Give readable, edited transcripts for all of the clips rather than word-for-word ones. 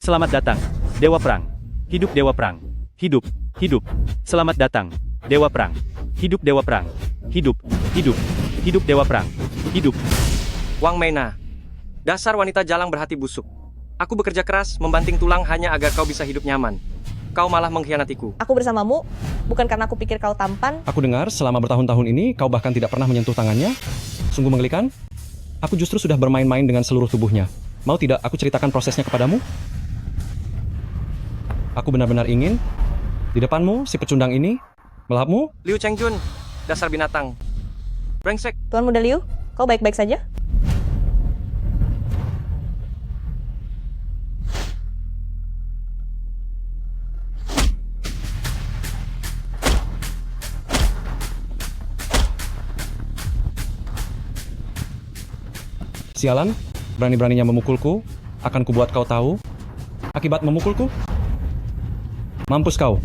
Selamat datang, Dewa Perang. Hidup Dewa Perang. Hidup, hidup. Selamat datang, Dewa Perang. Hidup Dewa Perang. Hidup, hidup. Hidup Dewa Perang. Hidup. Wang Meina, dasar wanita jalang berhati busuk. Aku bekerja keras, membanting tulang hanya agar kau bisa hidup nyaman. Kau malah mengkhianatiku. Aku bersamamu, bukan karena aku pikir kau tampan. Aku dengar selama bertahun-tahun ini kau bahkan tidak pernah menyentuh tangannya. Sungguh mengerikan. Aku justru sudah bermain-main dengan seluruh tubuhnya. Mau tidak aku ceritakan prosesnya kepadamu? Aku benar-benar ingin di depanmu si pecundang ini melahapmu. Liu Chengjun, dasar binatang. Brengsek. Tuan Muda Liu, kau baik-baik saja? Sialan, berani-beraninya memukulku. Akan kubuat kau tahu akibat memukulku. Mampus kau.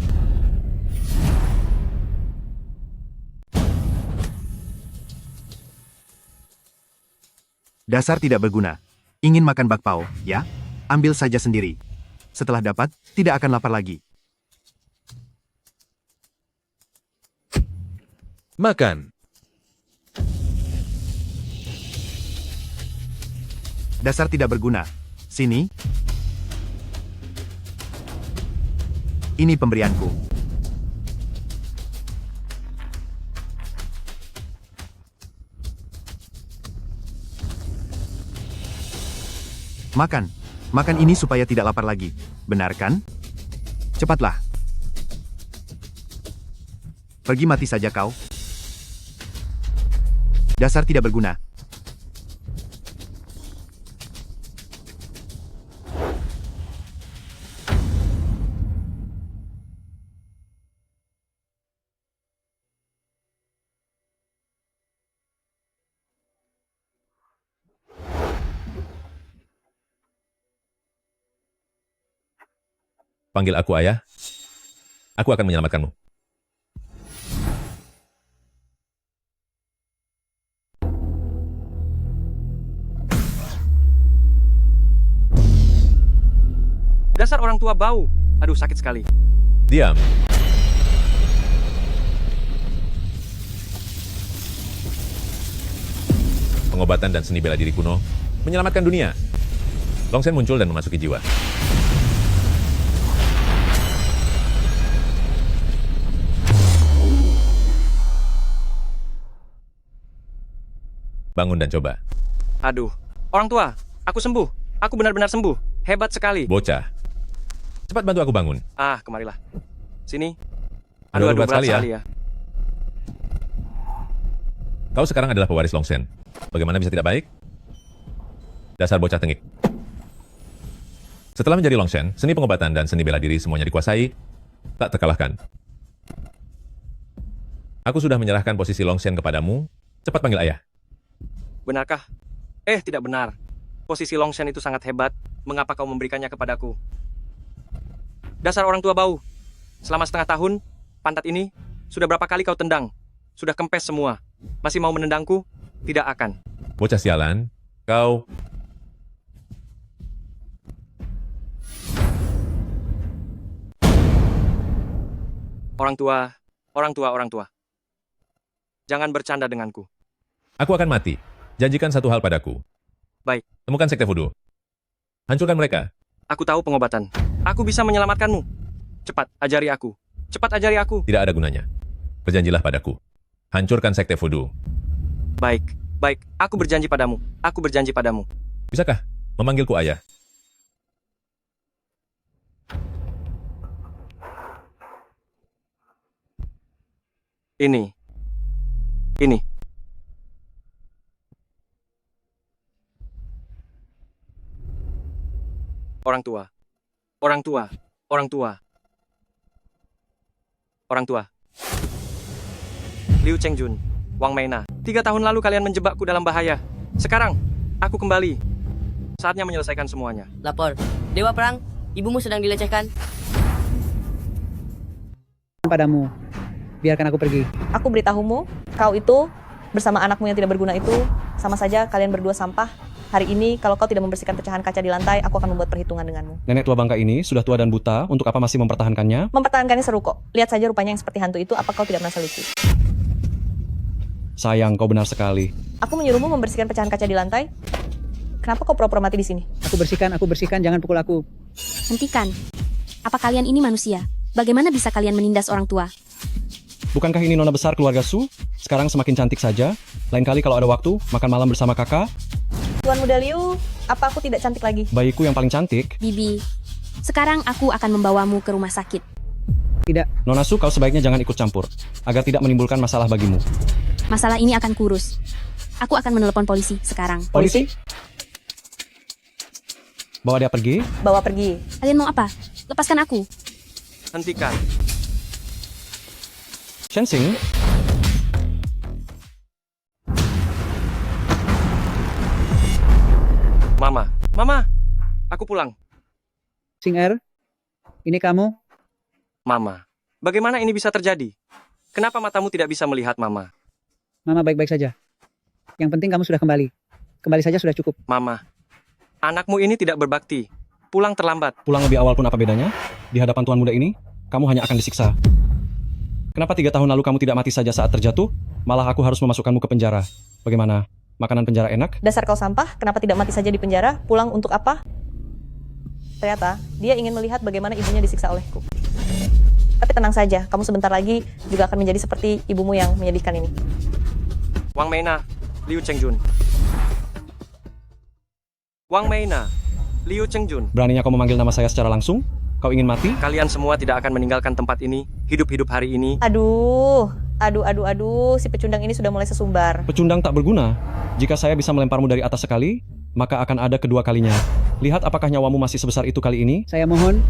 Dasar tidak berguna. Ingin makan bakpao, ya? Ambil saja sendiri. Setelah dapat, tidak akan lapar lagi. Makan. Dasar tidak berguna. Sini. Ini pemberianku. Makan. Makan ini supaya tidak lapar lagi. Benar kan? Cepatlah. Pergi mati saja kau. Dasar tidak berguna. Panggil aku ayah. Aku akan menyelamatkanmu. Dasar orang tua bau. Aduh, sakit sekali. Diam. Pengobatan dan seni bela diri kuno menyelamatkan dunia. Long Shen muncul dan memasuki jiwa. Bangun dan coba. Aduh, orang tua, aku sembuh. Aku benar-benar sembuh. Hebat sekali. Bocah. Cepat bantu aku bangun. Ah, kemarilah. Sini. Aduh, berat berat sekali sekali ya. ya. Kau sekarang adalah pewaris Long Shen. Bagaimana bisa tidak baik? Dasar bocah tengik. Setelah menjadi Long Shen, seni pengobatan dan seni bela diri semuanya dikuasai, tak terkalahkan. Aku sudah menyerahkan posisi Long Shen kepadamu. Cepat panggil ayah. Benarkah? Tidak benar. Posisi Long Shen itu sangat hebat. Mengapa kau memberikannya kepadaku? Dasar orang tua bau. Selama setengah tahun, pantat ini sudah berapa kali kau tendang? Sudah kempes semua. Masih mau menendangku? Tidak akan. Bocah sialan, kau... Orang tua, orang tua, orang tua. Jangan bercanda denganku. Aku akan mati. Janjikan satu hal padaku. Baik. Temukan sekte voodoo. Hancurkan mereka. Aku tahu pengobatan. Aku bisa menyelamatkanmu. Cepat, ajari aku. Cepat ajari aku. Tidak ada gunanya. Berjanjilah padaku. Hancurkan sekte voodoo. Baik, baik. Aku berjanji padamu. Aku berjanji padamu. Bisakah memanggilku ayah? Ini. Orang tua. Orang tua. Orang tua. Orang tua. Liu Chengjun, Wang Meina. 3 tahun lalu kalian menjebakku dalam bahaya. Sekarang, aku kembali. Saatnya menyelesaikan semuanya. Lapor. Dewa Perang, ibumu sedang dilecehkan. Padamu. Biarkan aku pergi. Aku beritahumu, kau itu bersama anakmu yang tidak berguna itu, sama saja kalian berdua sampah. Hari ini, kalau kau tidak membersihkan pecahan kaca di lantai, aku akan membuat perhitungan denganmu. Nenek tua bangka ini sudah tua dan buta, untuk apa masih mempertahankannya? Mempertahankannya seru kok. Lihat saja rupanya yang seperti hantu itu, apa kau tidak merasa lucu? Sayang, kau benar sekali. Aku menyuruhmu membersihkan pecahan kaca di lantai. Kenapa kau pura-pura mati di sini? Aku bersihkan, jangan pukul aku. Hentikan. Apa kalian ini manusia? Bagaimana bisa kalian menindas orang tua? Bukankah ini nona besar keluarga Su? Sekarang semakin cantik saja. Lain kali kalau ada waktu, makan malam bersama kakak. Tuan Muda Liu, apa aku tidak cantik lagi? Bayiku yang paling cantik. Bibi, sekarang aku akan membawamu ke rumah sakit. Tidak, Nona Su, kau sebaiknya jangan ikut campur, agar tidak menimbulkan masalah bagimu. Masalah ini akan kurus. Aku akan menelepon polisi sekarang. Polisi? Bawa dia pergi. Bawa pergi. Kalian mau apa? Lepaskan aku. Hentikan. Shensing, Mama, aku pulang. Sing Er, ini kamu? Mama, bagaimana ini bisa terjadi? Kenapa matamu tidak bisa melihat Mama? Mama baik-baik saja. Yang penting kamu sudah kembali. Kembali saja sudah cukup. Mama, anakmu ini tidak berbakti. Pulang terlambat. pulang lebih awal pun apa bedanya? Di hadapan tuan muda ini, kamu hanya akan disiksa. Kenapa 3 tahun lalu kamu tidak mati saja saat terjatuh? Malah aku harus memasukkanmu ke penjara. Bagaimana? Makanan penjara enak? Dasar kau sampah, kenapa tidak mati saja di penjara? Pulang untuk apa? Ternyata, dia ingin melihat bagaimana ibunya disiksa olehku. Tapi tenang saja, kamu sebentar lagi juga akan menjadi seperti ibumu yang menyedihkan ini. Wang Meina, Liu Chengjun. Wang Meina, Liu Chengjun. Beraninya kau memanggil nama saya secara langsung? Kau ingin mati? Kalian semua tidak akan meninggalkan tempat ini, hidup-hidup hari ini. Aduh, si pecundang ini sudah mulai sesumbar. Pecundang tak berguna. Jika saya bisa melemparmu dari atas sekali, maka akan ada kedua kalinya. Lihat apakah nyawamu masih sebesar itu kali ini? Saya mohon,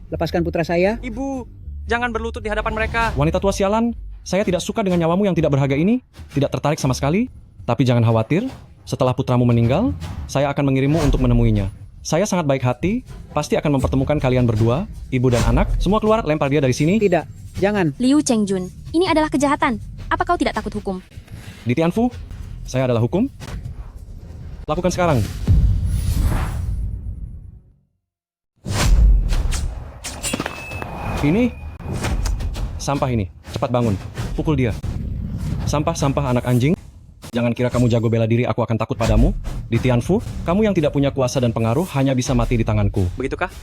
lepaskan putra saya. Ibu, jangan berlutut di hadapan mereka. Wanita tua sialan, saya tidak suka dengan nyawamu yang tidak berharga ini. Tidak tertarik sama sekali. Tapi jangan khawatir, setelah putramu meninggal, saya akan mengirimmu untuk menemuinya. Saya sangat baik hati, pasti akan mempertemukan kalian berdua, ibu dan anak. Semua keluar, lempar dia dari sini. Tidak, jangan. Liu Chengjun, ini adalah kejahatan. Apa kau tidak takut hukum? Di Tianfu, saya adalah hukum. Lakukan sekarang. Ini sampah ini, cepat bangun. Pukul dia. Sampah-sampah anak anjing. Jangan kira kamu jago bela diri, aku akan takut padamu. Di Tianfu, kamu yang tidak punya kuasa dan pengaruh hanya bisa mati di tanganku. Begitukah?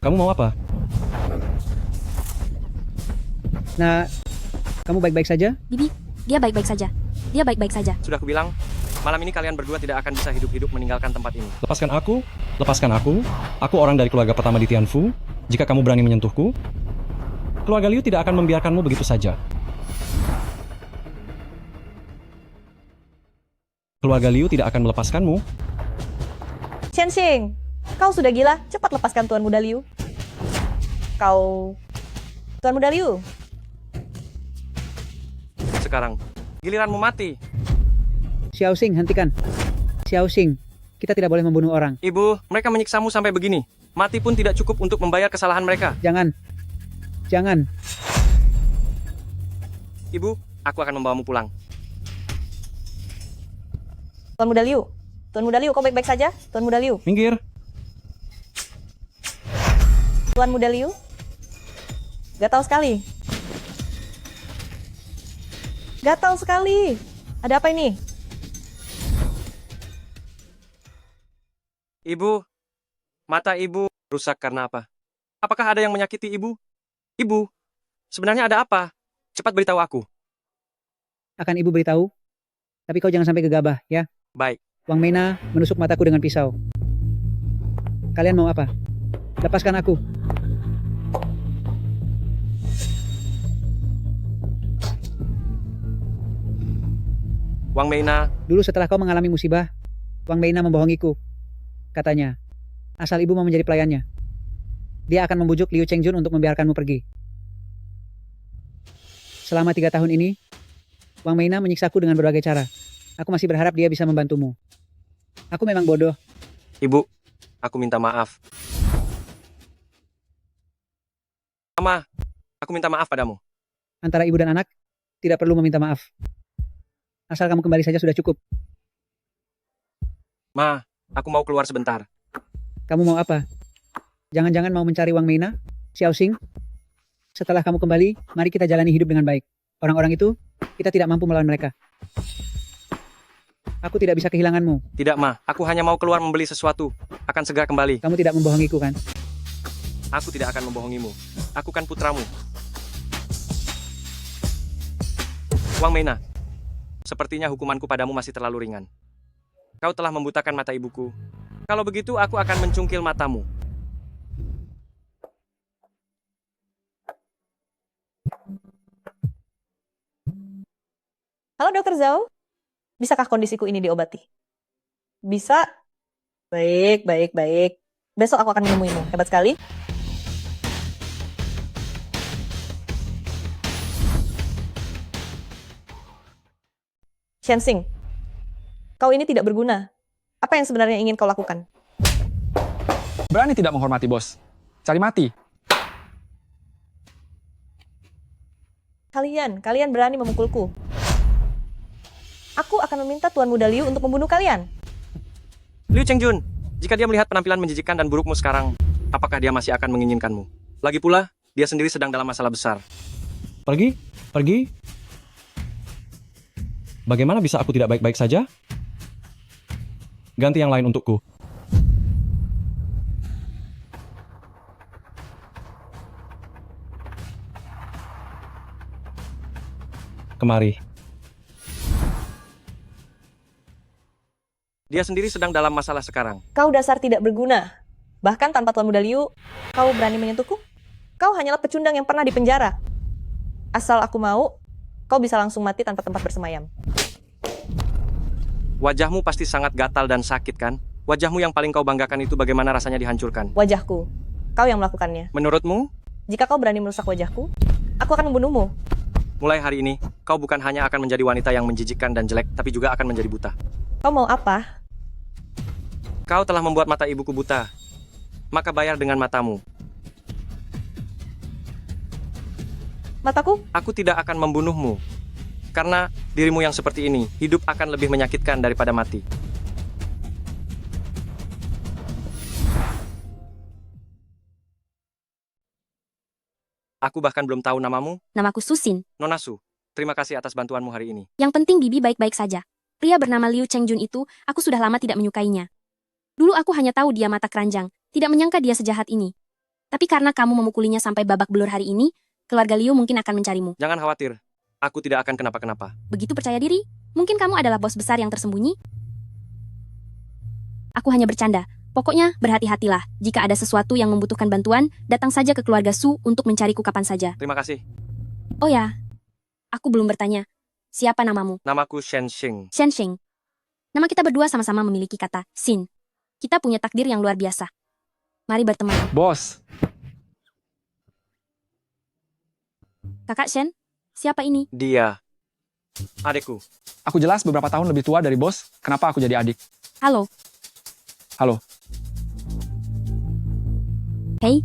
Kamu mau apa? Nah, kamu baik-baik saja? Bibi, dia baik-baik saja. Dia baik-baik saja. Sudah kubilang, malam ini kalian berdua tidak akan bisa hidup-hidup meninggalkan tempat ini. Lepaskan aku, lepaskan aku. Aku orang dari keluarga pertama di Tianfu. Jika kamu berani menyentuhku, keluarga Liu tidak akan membiarkanmu begitu saja. Keluarga Liu tidak akan melepaskanmu. Shensing, kau sudah gila? Cepat lepaskan Tuan Muda Liu. Tuan Muda Liu. Sekarang, giliranmu mati. Xiao Xing, hentikan. Xiao Xing, kita tidak boleh membunuh orang. Ibu, mereka menyiksamu sampai begini. Mati pun tidak cukup untuk membayar kesalahan mereka. Jangan. Jangan. Ibu, aku akan membawamu pulang. Tuan Muda Liu. Tuan Muda Liu, kau baik-baik saja? Tuan Muda Liu. Minggir. Tuan Muda Liu. Gatal sekali. Gatal sekali. Ada apa ini? Ibu, mata ibu rusak karena apa? Apakah ada yang menyakiti ibu? Ibu, sebenarnya ada apa? Cepat beritahu aku. Akan ibu beritahu. Tapi kau jangan sampai gegabah, ya. Baik. Wang Meina menusuk mataku dengan pisau. Kalian mau apa? Lepaskan aku. Wang Meina, Dulu setelah kau mengalami musibah, Wang Meina membohongiku. Katanya, asal ibu mau menjadi pelayannya. Dia akan membujuk Liu Chengjun untuk membiarkanmu pergi. Selama 3 tahun ini, Wang Meina menyiksaku dengan berbagai cara. Aku masih berharap dia bisa membantumu. Aku memang bodoh. ibu, aku minta maaf. Mama, aku minta maaf padamu. Antara ibu dan anak, tidak perlu meminta maaf. Asal kamu kembali saja sudah cukup. Ma, aku mau keluar sebentar. Kamu mau apa? Jangan-jangan mau mencari Wang Meina? Xiao Xing? Setelah kamu kembali, mari kita jalani hidup dengan baik. Orang-orang itu, kita tidak mampu melawan mereka. Aku tidak bisa kehilanganmu. Tidak, Ma. Aku hanya mau keluar membeli sesuatu. Akan segera kembali. Kamu tidak membohongiku kan? Aku tidak akan membohongimu. Aku kan putramu. Wang Meina, sepertinya hukumanku padamu masih terlalu ringan. Kau telah membutakan mata ibuku. Kalau begitu, aku akan mencungkil matamu. Halo Dokter Zhao, bisakah kondisiku ini diobati? Bisa. Baik, baik, baik. Besok aku akan menemuimu. Hebat sekali. Shensing, kau ini tidak berguna. Apa yang sebenarnya ingin kau lakukan? Berani tidak menghormati bos. Cari mati. Kalian berani memukulku. Aku akan meminta Tuan Muda Liu untuk membunuh kalian. Liu Chengjun, jika dia melihat penampilan menjijikkan dan burukmu sekarang, apakah dia masih akan menginginkanmu? Lagi pula, dia sendiri sedang dalam masalah besar. Pergi? Pergi? Bagaimana bisa aku tidak baik-baik saja? Ganti yang lain untukku. Kemari. Dia sendiri sedang dalam masalah sekarang. Kau dasar tidak berguna. Bahkan tanpa Tuan Muda Liu, kau berani menyentuhku? Kau hanyalah pecundang yang pernah dipenjara. Asal aku mau, kau bisa langsung mati tanpa tempat bersemayam. Wajahmu pasti sangat gatal dan sakit, kan? Wajahmu yang paling kau banggakan itu bagaimana rasanya dihancurkan? Wajahku, kau yang melakukannya. Menurutmu? Jika kau berani merusak wajahku, aku akan membunuhmu. Mulai hari ini, kau bukan hanya akan menjadi wanita yang menjijikkan dan jelek, tapi juga akan menjadi buta. Kau mau apa? Kau telah membuat mata ibuku buta. Maka bayar dengan matamu. Mataku? Aku tidak akan membunuhmu. Karena dirimu yang seperti ini, hidup akan lebih menyakitkan daripada mati. Aku bahkan belum tahu namamu. Namaku Susin. Nona Su, terima kasih atas bantuanmu hari ini. Yang penting Bibi baik-baik saja. Pria bernama Liu Chengjun itu, aku sudah lama tidak menyukainya. Dulu aku hanya tahu dia mata keranjang, tidak menyangka dia sejahat ini. Tapi karena kamu memukulinya sampai babak belur hari ini, keluarga Liu mungkin akan mencarimu. Jangan khawatir, aku tidak akan kenapa-kenapa. Begitu percaya diri? Mungkin kamu adalah bos besar yang tersembunyi? Aku hanya bercanda. Pokoknya, berhati-hatilah. Jika ada sesuatu yang membutuhkan bantuan, datang saja ke keluarga Su untuk mencariku kapan saja. Terima kasih. Oh ya, aku belum bertanya. Siapa namamu? Namaku Shen Xing. Shen Xing. Nama kita berdua sama-sama memiliki kata Sin. Kita punya takdir yang luar biasa. Mari berteman. Bos, Kakak Shen, siapa ini? Dia. Adekku. aku jelas beberapa tahun lebih tua dari bos. Kenapa aku jadi adik? Halo. Halo. Hei.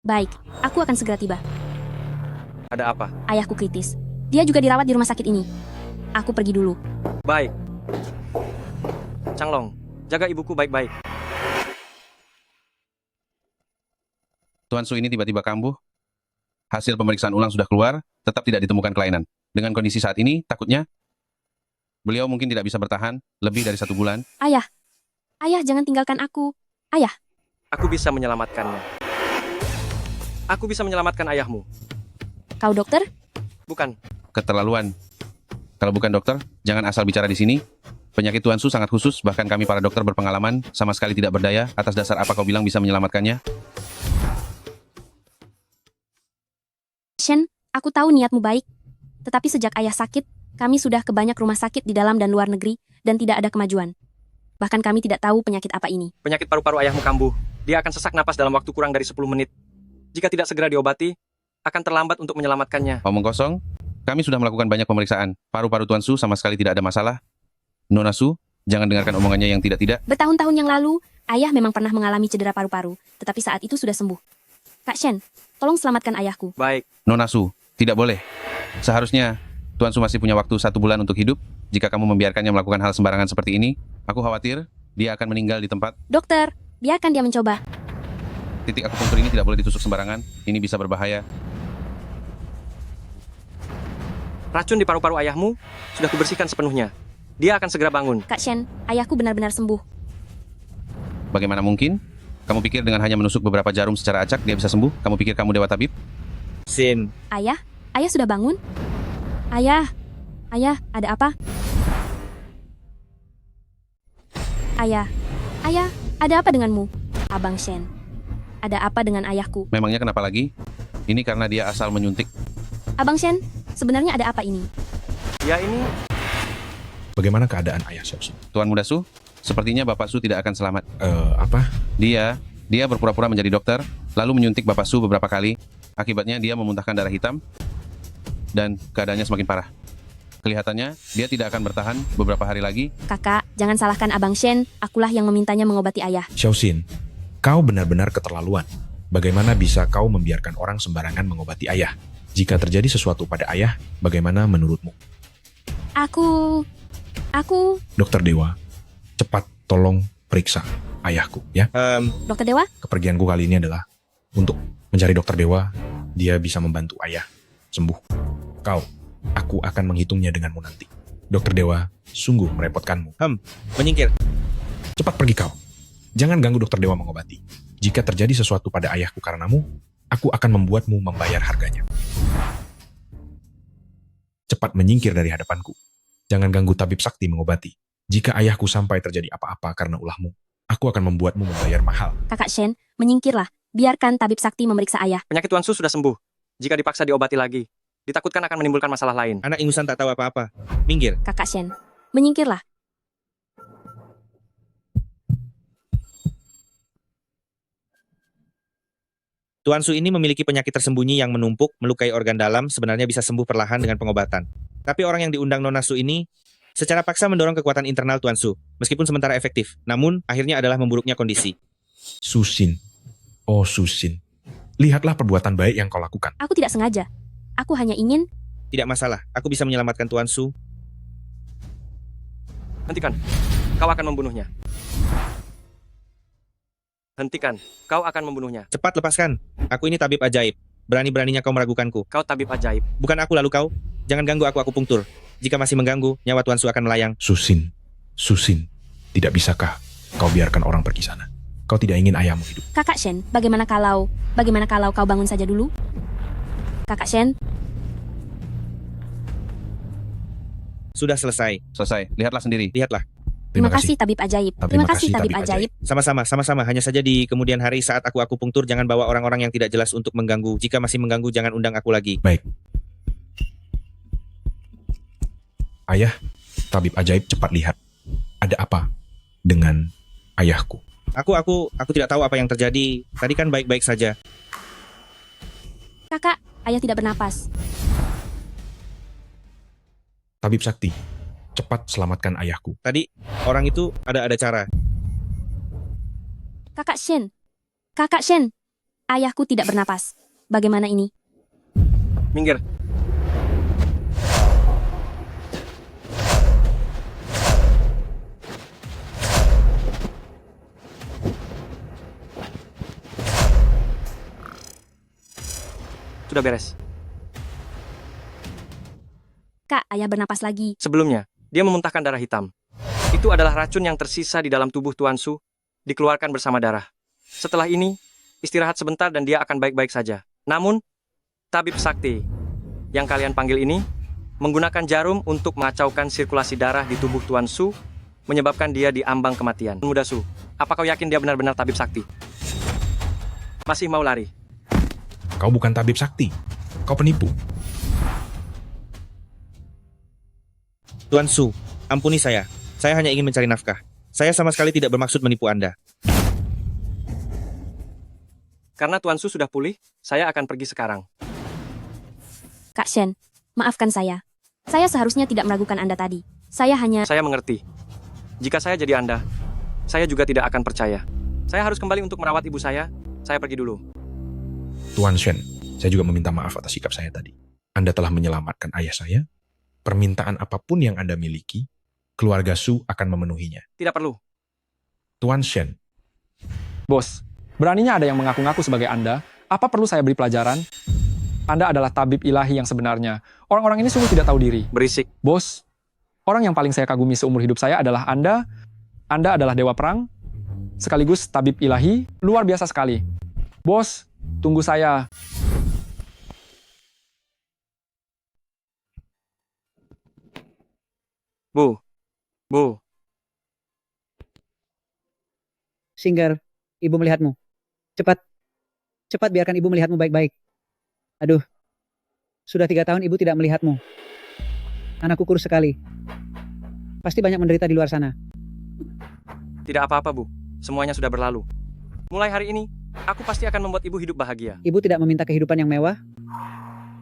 Baik, aku akan segera tiba. Ada apa? Ayahku kritis. Dia juga dirawat di rumah sakit ini. Aku pergi dulu. Baik. Changlong, jaga ibuku baik-baik. Tuan Su ini tiba-tiba kambuh. Hasil pemeriksaan ulang sudah keluar, tetap tidak ditemukan kelainan. Dengan kondisi saat ini, takutnya beliau mungkin tidak bisa bertahan lebih dari 1 bulan. Ayah. Ayah, jangan tinggalkan aku. Ayah. Aku bisa menyelamatkannya. Aku bisa menyelamatkan ayahmu. Kau dokter? Bukan. Keterlaluan. Kalau bukan dokter, jangan asal bicara di sini. Penyakit Tuan Su sangat khusus, bahkan kami para dokter berpengalaman, sama sekali tidak berdaya. Atas dasar apa kau bilang bisa menyelamatkannya? Shen, aku tahu niatmu baik. Tetapi sejak ayah sakit, kami sudah ke banyak rumah sakit di dalam dan luar negeri, dan tidak ada kemajuan. Bahkan kami tidak tahu penyakit apa ini. Penyakit paru-paru ayahmu kambuh. Dia akan sesak napas dalam waktu kurang dari 10 menit. Jika tidak segera diobati, akan terlambat untuk menyelamatkannya. Omong kosong, kami sudah melakukan banyak pemeriksaan. Paru-paru Tuan Su sama sekali tidak ada masalah. Nona Su, jangan dengarkan omongannya yang tidak-tidak. Bertahun-tahun yang lalu, ayah memang pernah mengalami cedera paru-paru, tetapi saat itu sudah sembuh. Kak Shen, tolong selamatkan ayahku. Baik. Nona Su, Tidak boleh. Seharusnya Tuan Su masih punya waktu 1 bulan untuk hidup. Jika kamu membiarkannya melakukan hal sembarangan seperti ini, aku khawatir dia akan meninggal di tempat. Dokter, biarkan dia mencoba. Titik akupunktur ini tidak boleh ditusuk sembarangan. Ini bisa berbahaya. Racun di paru-paru ayahmu sudah kubersihkan sepenuhnya. Dia akan segera bangun. Kak Shen, ayahku benar-benar sembuh. Bagaimana mungkin? Kamu pikir dengan hanya menusuk beberapa jarum secara acak dia bisa sembuh? Kamu pikir kamu dewa tabib? Sin, Ayah, ayah sudah bangun? Ayah, ayah, ada apa? Ayah, ayah, ada apa denganmu? Abang Shen, ada apa dengan ayahku? Memangnya kenapa lagi? Ini karena dia asal menyuntik. Abang Shen, sebenarnya ada apa ini? Dia ini Bagaimana keadaan ayah Xiaoxing? Tuan Muda Su, sepertinya Bapak Su tidak akan selamat. Apa? Dia berpura-pura menjadi dokter, lalu menyuntik Bapak Su beberapa kali. Akibatnya dia memuntahkan darah hitam, dan keadaannya semakin parah. Kelihatannya, dia tidak akan bertahan beberapa hari lagi. Kakak, jangan salahkan Abang Shen, akulah yang memintanya mengobati ayah. Xiaoxin, kau benar-benar keterlaluan. Bagaimana bisa kau membiarkan orang sembarangan mengobati ayah? Jika terjadi sesuatu pada ayah, bagaimana menurutmu? Aku... Dokter Dewa, cepat tolong periksa ayahku, ya. Dokter Dewa? Kepergianku kali ini adalah untuk mencari Dokter Dewa. Dia bisa membantu ayah sembuh. Aku akan menghitungnya denganmu nanti. Dokter Dewa, sungguh merepotkanmu. menyingkir. Cepat pergi kau. Jangan ganggu Dokter Dewa mengobati. Jika terjadi sesuatu pada ayahku karenamu, aku akan membuatmu membayar harganya. Cepat menyingkir dari hadapanku. Jangan ganggu tabib sakti mengobati. Jika ayahku sampai terjadi apa-apa karena ulahmu, aku akan membuatmu membayar mahal. Kakak Shen, menyingkirlah. Biarkan tabib sakti memeriksa ayah. penyakit Tuan Su sudah sembuh. Jika dipaksa diobati lagi, ditakutkan akan menimbulkan masalah lain. Anak ingusan tak tahu apa-apa. Minggir. Kakak Shen, menyingkirlah. Tuan Su ini memiliki penyakit tersembunyi yang menumpuk, melukai organ dalam, sebenarnya bisa sembuh perlahan dengan pengobatan. Tapi orang yang diundang Nona Su ini secara paksa mendorong kekuatan internal Tuan Su, meskipun sementara efektif. Namun, akhirnya adalah memburuknya kondisi. Susin. Oh Susin. Lihatlah perbuatan baik yang kau lakukan. Aku tidak sengaja. Aku hanya ingin... Tidak masalah, aku bisa menyelamatkan Tuan Su. Hentikan. Kau akan membunuhnya. Hentikan. Kau akan membunuhnya. Cepat lepaskan. Aku ini tabib ajaib. Berani-beraninya kau meragukanku. Kau tabib ajaib. Bukan aku lalu kau. Jangan ganggu aku akupunktur. Jika masih mengganggu, nyawa Tuan Su akan melayang. Susin. Tidak bisakah kau biarkan orang pergi sana? Kau tidak ingin ayahmu hidup. Kakak Shen, bagaimana kalau kau bangun saja dulu? Kakak Shen, Sudah selesai. Selesai. Lihatlah sendiri. Lihatlah. terima kasih tabib ajaib. Terima kasih tabib ajaib. Sama-sama. Hanya saja di kemudian hari saat aku akupunktur, jangan bawa orang-orang yang tidak jelas untuk mengganggu. Jika masih mengganggu, jangan undang aku lagi. Baik. Ayah, tabib ajaib, cepat lihat. Ada apa dengan ayahku? Aku tidak tahu apa yang terjadi. Tadi kan baik-baik saja. Kakak, ayah tidak bernapas. Tabib sakti, cepat selamatkan ayahku. Tadi orang itu ada cara. Kakak Shen, ayahku tidak bernapas. Bagaimana ini? Minggir. Sudah beres. Kak, ayah bernapas lagi. Sebelumnya, dia memuntahkan darah hitam. Itu adalah racun yang tersisa di dalam tubuh Tuan Su, dikeluarkan bersama darah. Setelah ini, istirahat sebentar dan dia akan baik-baik saja. Namun, tabib sakti yang kalian panggil ini menggunakan jarum untuk mengacaukan sirkulasi darah di tubuh Tuan Su, menyebabkan dia di ambang kematian. Muda Su, apa kau yakin dia benar-benar tabib sakti? Masih mau lari? Kau bukan tabib sakti. Kau penipu. Tuan Su, ampuni saya. Saya hanya ingin mencari nafkah. Saya sama sekali tidak bermaksud menipu Anda. Karena Tuan Su sudah pulih, saya akan pergi sekarang. Kak Shen, maafkan saya. Saya seharusnya tidak meragukan Anda tadi. Saya mengerti. Jika saya jadi Anda, saya juga tidak akan percaya. Saya harus kembali untuk merawat ibu saya. Saya pergi dulu. Tuan Shen, saya juga meminta maaf atas sikap saya tadi. Anda telah menyelamatkan ayah saya. Permintaan apapun yang Anda miliki, keluarga Su akan memenuhinya. Tidak perlu. Tuan Shen, Bos, beraninya ada yang mengaku-ngaku sebagai Anda? Apa perlu saya beri pelajaran? Anda adalah tabib ilahi yang sebenarnya. Orang-orang ini sungguh tidak tahu diri. Berisik. Bos, orang yang paling saya kagumi seumur hidup saya adalah Anda. Anda adalah dewa perang, sekaligus tabib ilahi, luar biasa sekali. Bos, tunggu saya. Bu. Singer, ibu melihatmu. Cepat. Cepat biarkan ibu melihatmu baik-baik. Aduh. Sudah 3 tahun ibu tidak melihatmu. Anakku kurus sekali. Pasti banyak menderita di luar sana. Tidak apa-apa, Bu. Semuanya sudah berlalu. Mulai hari ini, aku pasti akan membuat ibu hidup bahagia. Ibu tidak meminta kehidupan yang mewah.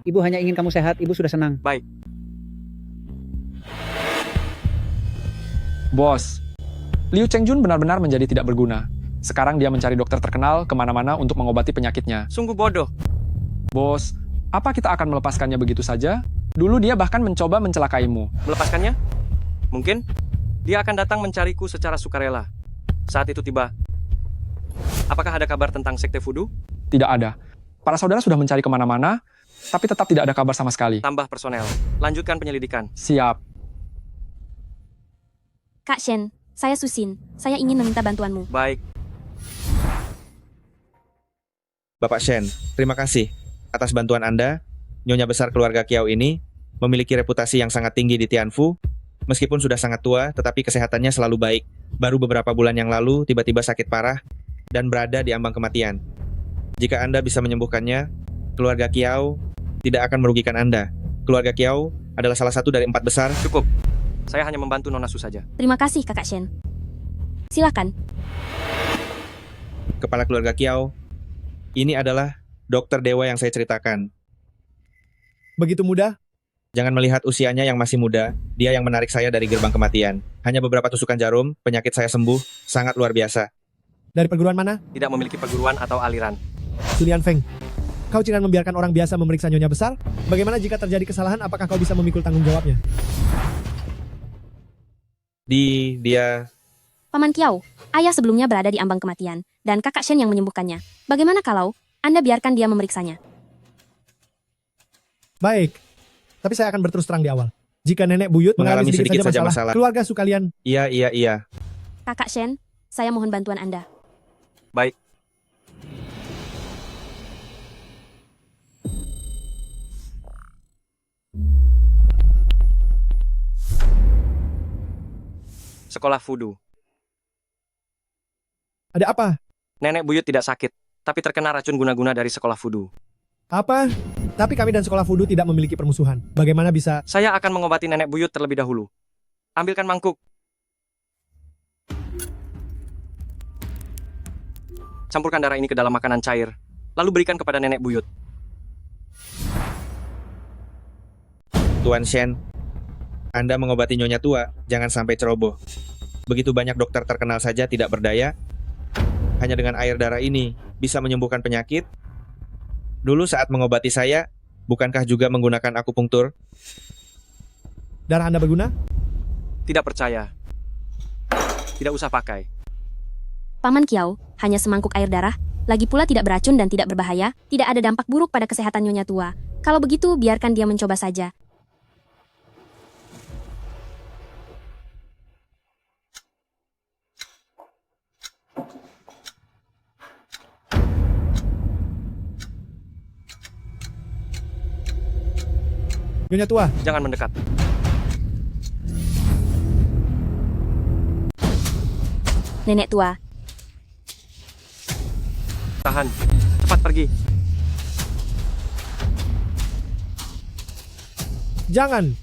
Ibu hanya ingin kamu sehat, ibu sudah senang. Baik. Bos, Liu Chengjun benar-benar menjadi tidak berguna. Sekarang dia mencari dokter terkenal kemana-mana untuk mengobati penyakitnya. Sungguh bodoh. Bos, apa kita akan melepaskannya begitu saja? Dulu dia bahkan mencoba mencelakaimu. Melepaskannya? Mungkin dia akan datang mencariku secara sukarela. Saat itu tiba. Apakah ada kabar tentang sekte Fudu? Tidak ada. Para saudara sudah mencari kemana-mana, tapi tetap tidak ada kabar sama sekali. Tambah personel. Lanjutkan penyelidikan. Siap. Kak Shen, saya Susin. Saya ingin meminta bantuanmu. Baik. Bapak Shen, terima kasih atas bantuan Anda. Nyonya besar keluarga Kiao ini memiliki reputasi yang sangat tinggi di Tianfu. Meskipun sudah sangat tua, tetapi kesehatannya selalu baik. Baru beberapa bulan yang lalu, tiba-tiba sakit parah dan berada di ambang kematian. Jika Anda bisa menyembuhkannya, keluarga Kiao tidak akan merugikan Anda. Keluarga Kiao adalah salah satu dari 4 besar. Cukup. Saya hanya membantu Nona Su saja. Terima kasih, Kakak Shen. Silakan. Kepala keluarga Kiao, ini adalah dokter dewa yang saya ceritakan. Begitu mudah? Jangan melihat usianya yang masih muda, dia yang menarik saya dari gerbang kematian. Hanya beberapa tusukan jarum, penyakit saya sembuh, sangat luar biasa. Dari perguruan mana? Tidak memiliki perguruan atau aliran. Sulian Feng. Kau jangan membiarkan orang biasa memeriksa nyonya besar? Bagaimana jika terjadi kesalahan, apakah kau bisa memikul tanggung jawabnya? Dia... Paman Kiao, ayah sebelumnya berada di ambang kematian, dan Kakak Shen yang menyembuhkannya. Bagaimana kalau Anda biarkan dia memeriksanya? Baik. Tapi saya akan berterus terang di awal. Jika nenek buyut mengalami sedikit saja masalah, keluarga Su kalian... Iya. Kakak Shen, saya mohon bantuan Anda. Baik. Sekolah Fudu. Ada apa? Nenek buyut tidak sakit, tapi terkena racun guna-guna dari sekolah Fudu. Apa? Tapi kami dan sekolah Fudu tidak memiliki permusuhan. Bagaimana bisa... Saya akan mengobati nenek buyut terlebih dahulu. Ambilkan mangkuk. Campurkan darah ini ke dalam makanan cair, lalu berikan kepada nenek buyut. Tuan Shen, Anda mengobati nyonya tua, jangan sampai ceroboh. Begitu banyak dokter terkenal saja tidak berdaya. Hanya dengan air darah ini bisa menyembuhkan penyakit. Dulu saat mengobati saya, bukankah juga menggunakan akupunktur? Darah Anda berguna? Tidak percaya. Tidak usah pakai. Paman Kiao, hanya semangkuk air darah, lagi pula tidak beracun dan tidak berbahaya, tidak ada dampak buruk pada kesehatan nyonya tua. Kalau begitu, biarkan dia mencoba saja. Nyonya tua. Jangan mendekat. Nenek tua. Tahan. Cepat pergi. Jangan.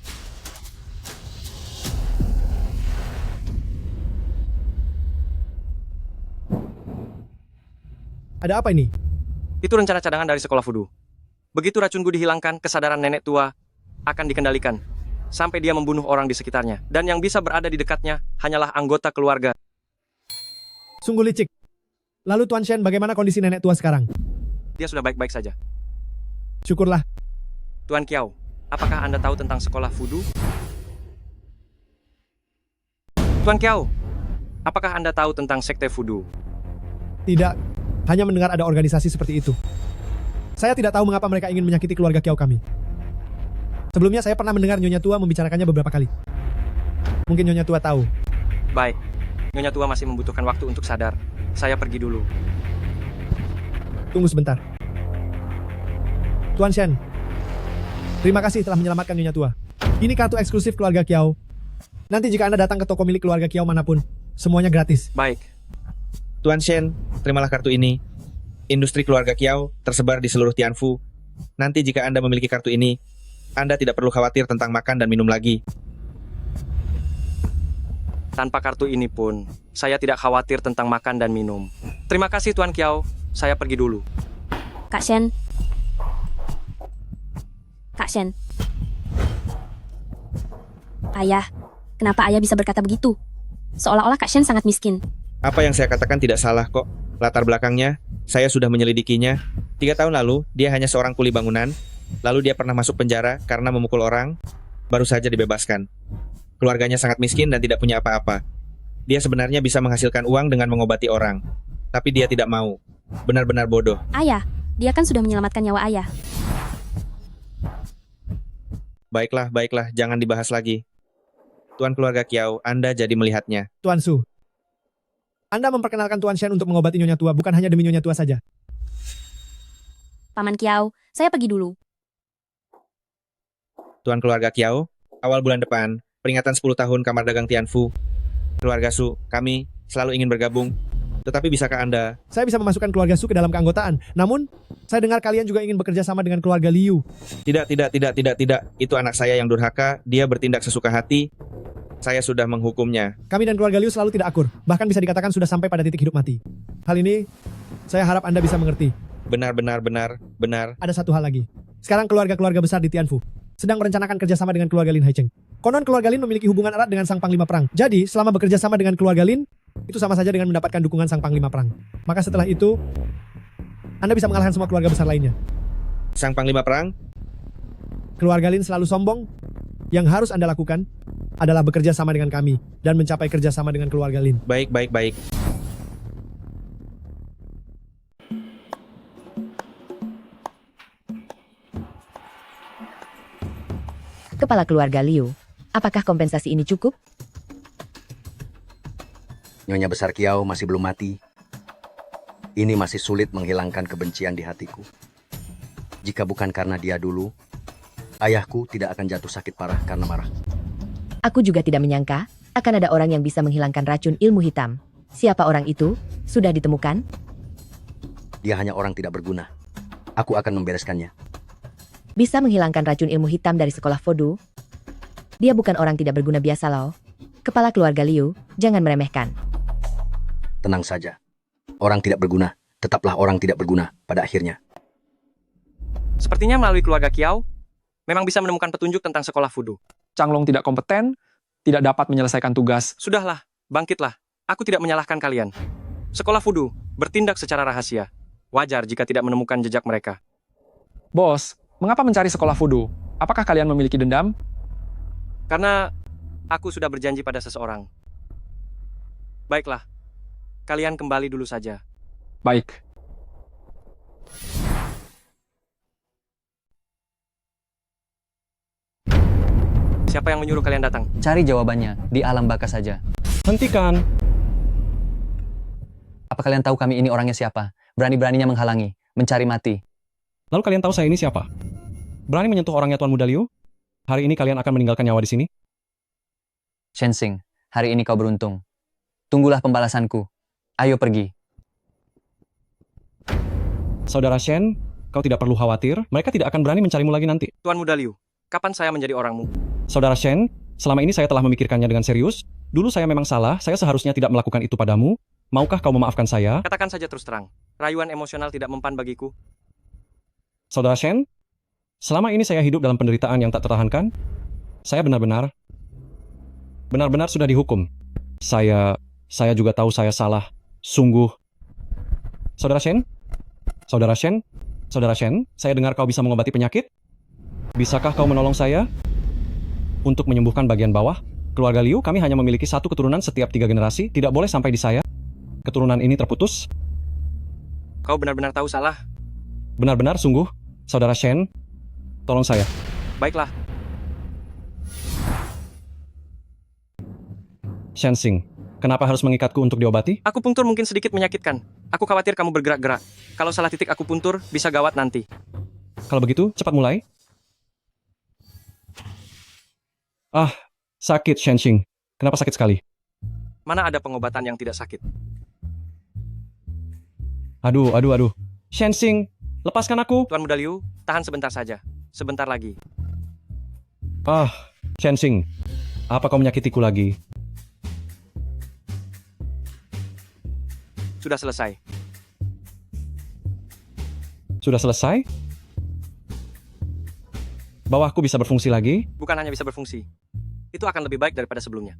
Ada apa ini? Itu rencana cadangan dari sekolah Fudu. Begitu racun gu dihilangkan, kesadaran nenek tua akan dikendalikan sampai dia membunuh orang di sekitarnya. Dan yang bisa berada di dekatnya hanyalah anggota keluarga. Sungguh licik. Lalu Tuan Shen, bagaimana kondisi nenek tua sekarang? Dia sudah baik-baik saja. Syukurlah. Tuan Kiao, apakah Anda tahu tentang sekolah Fudu? Tuan Kiao, apakah Anda tahu tentang sekte Fudu? Tidak, hanya mendengar ada organisasi seperti itu. Saya tidak tahu mengapa mereka ingin menyakiti keluarga Kiao kami. Sebelumnya saya pernah mendengar Nyonya Tua membicarakannya beberapa kali. Mungkin Nyonya Tua tahu. Baik, Nyonya Tua masih membutuhkan waktu untuk sadar. Saya pergi dulu. Tunggu sebentar. Tuan Shen, terima kasih telah menyelamatkan Nyonya Tua. Ini kartu eksklusif keluarga Kiao. Nanti jika Anda datang ke toko milik keluarga Kiao manapun, semuanya gratis. Baik. Tuan Shen, terimalah kartu ini. Industri keluarga Kiao tersebar di seluruh Tianfu. Nanti jika Anda memiliki kartu ini, Anda tidak perlu khawatir tentang makan dan minum lagi. Tanpa kartu ini pun, saya tidak khawatir tentang makan dan minum. Terima kasih Tuan Kiao, saya pergi dulu. Kak Shen. Kak Shen. Ayah, kenapa ayah bisa berkata begitu? Seolah-olah Kak Shen sangat miskin. Apa yang saya katakan tidak salah kok. Latar belakangnya, saya sudah menyelidikinya. 3 tahun lalu, dia hanya seorang kuli bangunan. Lalu dia pernah masuk penjara karena memukul orang. Baru saja dibebaskan. Keluarganya sangat miskin dan tidak punya apa-apa. Dia sebenarnya bisa menghasilkan uang dengan mengobati orang. Tapi dia tidak mau. Benar-benar bodoh. Ayah, dia kan sudah menyelamatkan nyawa ayah. Baiklah, baiklah, jangan dibahas lagi. Tuan keluarga Kiao, Anda jadi melihatnya. Tuan Su, Anda memperkenalkan Tuan Shen untuk mengobati Nyonya Tua bukan hanya demi Nyonya Tua saja. Paman Kiao, saya pergi dulu. Tuan keluarga Kiao, awal bulan depan, peringatan 10 tahun Kamar Dagang Tianfu. Keluarga Su, kami selalu ingin bergabung. Tetapi bisakah Anda? Saya bisa memasukkan keluarga Su ke dalam keanggotaan. Namun, saya dengar kalian juga ingin bekerja sama dengan keluarga Liu. Tidak. Itu anak saya yang durhaka, dia bertindak sesuka hati. Saya sudah menghukumnya. Kami dan keluarga Liu selalu tidak akur. Bahkan bisa dikatakan sudah sampai pada titik hidup mati. Hal ini, saya harap Anda bisa mengerti. Benar. Ada satu hal lagi. Sekarang keluarga-keluarga besar di Tianfu sedang merencanakan kerjasama dengan keluarga Lin Haicheng. Konon keluarga Lin memiliki hubungan erat dengan sang Panglima Perang. Jadi, selama bekerja sama dengan keluarga Lin, itu sama saja dengan mendapatkan dukungan sang Panglima Perang. Maka setelah itu, Anda bisa mengalahkan semua keluarga besar lainnya. Sang Panglima Perang? Keluarga Lin selalu sombong. Yang harus Anda lakukan adalah bekerja sama dengan kami dan mencapai kerja sama dengan keluarga Lin. Baik. Kepala keluarga Liu, apakah kompensasi ini cukup? Nyonya besar Kiao masih belum mati. Ini masih sulit menghilangkan kebencian di hatiku. Jika bukan karena dia dulu, ayahku tidak akan jatuh sakit parah karena marah. Aku juga tidak menyangka akan ada orang yang bisa menghilangkan racun ilmu hitam. Siapa orang itu? Sudah ditemukan? Dia hanya orang tidak berguna. Aku akan membereskannya. Bisa menghilangkan racun ilmu hitam dari sekolah Fudu? Dia bukan orang tidak berguna biasa loh. Kepala keluarga Liu, jangan meremehkan. Tenang saja. Orang tidak berguna, tetaplah orang tidak berguna pada akhirnya. Sepertinya melalui keluarga Kiao, memang bisa menemukan petunjuk tentang sekolah Fudu. Changlong tidak kompeten, tidak dapat menyelesaikan tugas. Sudahlah, bangkitlah. Aku tidak menyalahkan kalian. Sekolah Fudu bertindak secara rahasia. Wajar jika tidak menemukan jejak mereka. Bos, mengapa mencari sekolah Fudu? Apakah kalian memiliki dendam? Karena aku sudah berjanji pada seseorang. Baiklah, kalian kembali dulu saja. Baik. Siapa yang menyuruh kalian datang? Cari jawabannya di alam baka saja. Hentikan. Apa kalian tahu kami ini orangnya siapa? Berani-beraninya menghalangi, mencari mati. Lalu kalian tahu saya ini siapa? Berani menyentuh orangnya Tuan Muda Liu? Hari ini kalian akan meninggalkan nyawa di sini? Shensing, hari ini kau beruntung. Tunggulah pembalasanku. Ayo pergi. Saudara Shen, kau tidak perlu khawatir. Mereka tidak akan berani mencarimu lagi nanti. Tuan Muda Liu, kapan saya menjadi orangmu? Saudara Shen, selama ini saya telah memikirkannya dengan serius. Dulu saya memang salah, saya seharusnya tidak melakukan itu padamu. Maukah kau memaafkan saya? Katakan saja terus terang. Rayuan emosional tidak mempan bagiku. Saudara Shen, selama ini saya hidup dalam penderitaan yang tak tertahankan. Saya benar-benar sudah dihukum. Saya juga tahu saya salah. Sungguh. Saudara Shen, saya dengar kau bisa mengobati penyakit. Bisakah kau menolong saya untuk menyembuhkan bagian bawah? Keluarga Liu, kami hanya memiliki satu keturunan setiap 3 generasi. Tidak boleh sampai di saya. Keturunan ini terputus. Kau benar-benar tahu salah. Benar-benar, sungguh. Saudara Shen, tolong saya. Baiklah. Shensing, kenapa harus mengikatku untuk diobati? Akupunktur mungkin sedikit menyakitkan. Aku khawatir kamu bergerak-gerak. Kalau salah titik akupunktur, bisa gawat nanti. Kalau begitu, cepat mulai. Ah, sakit, Shensing. Kenapa sakit sekali? Mana ada pengobatan yang tidak sakit? Aduh. Shensing, lepaskan aku. Tuan Muda Liu, tahan sebentar saja. Sebentar lagi. Ah, Shensing, apa kau menyakitiku lagi? Sudah selesai. Sudah selesai? Bawahku bisa berfungsi lagi? Bukan hanya bisa berfungsi. Itu akan lebih baik daripada sebelumnya.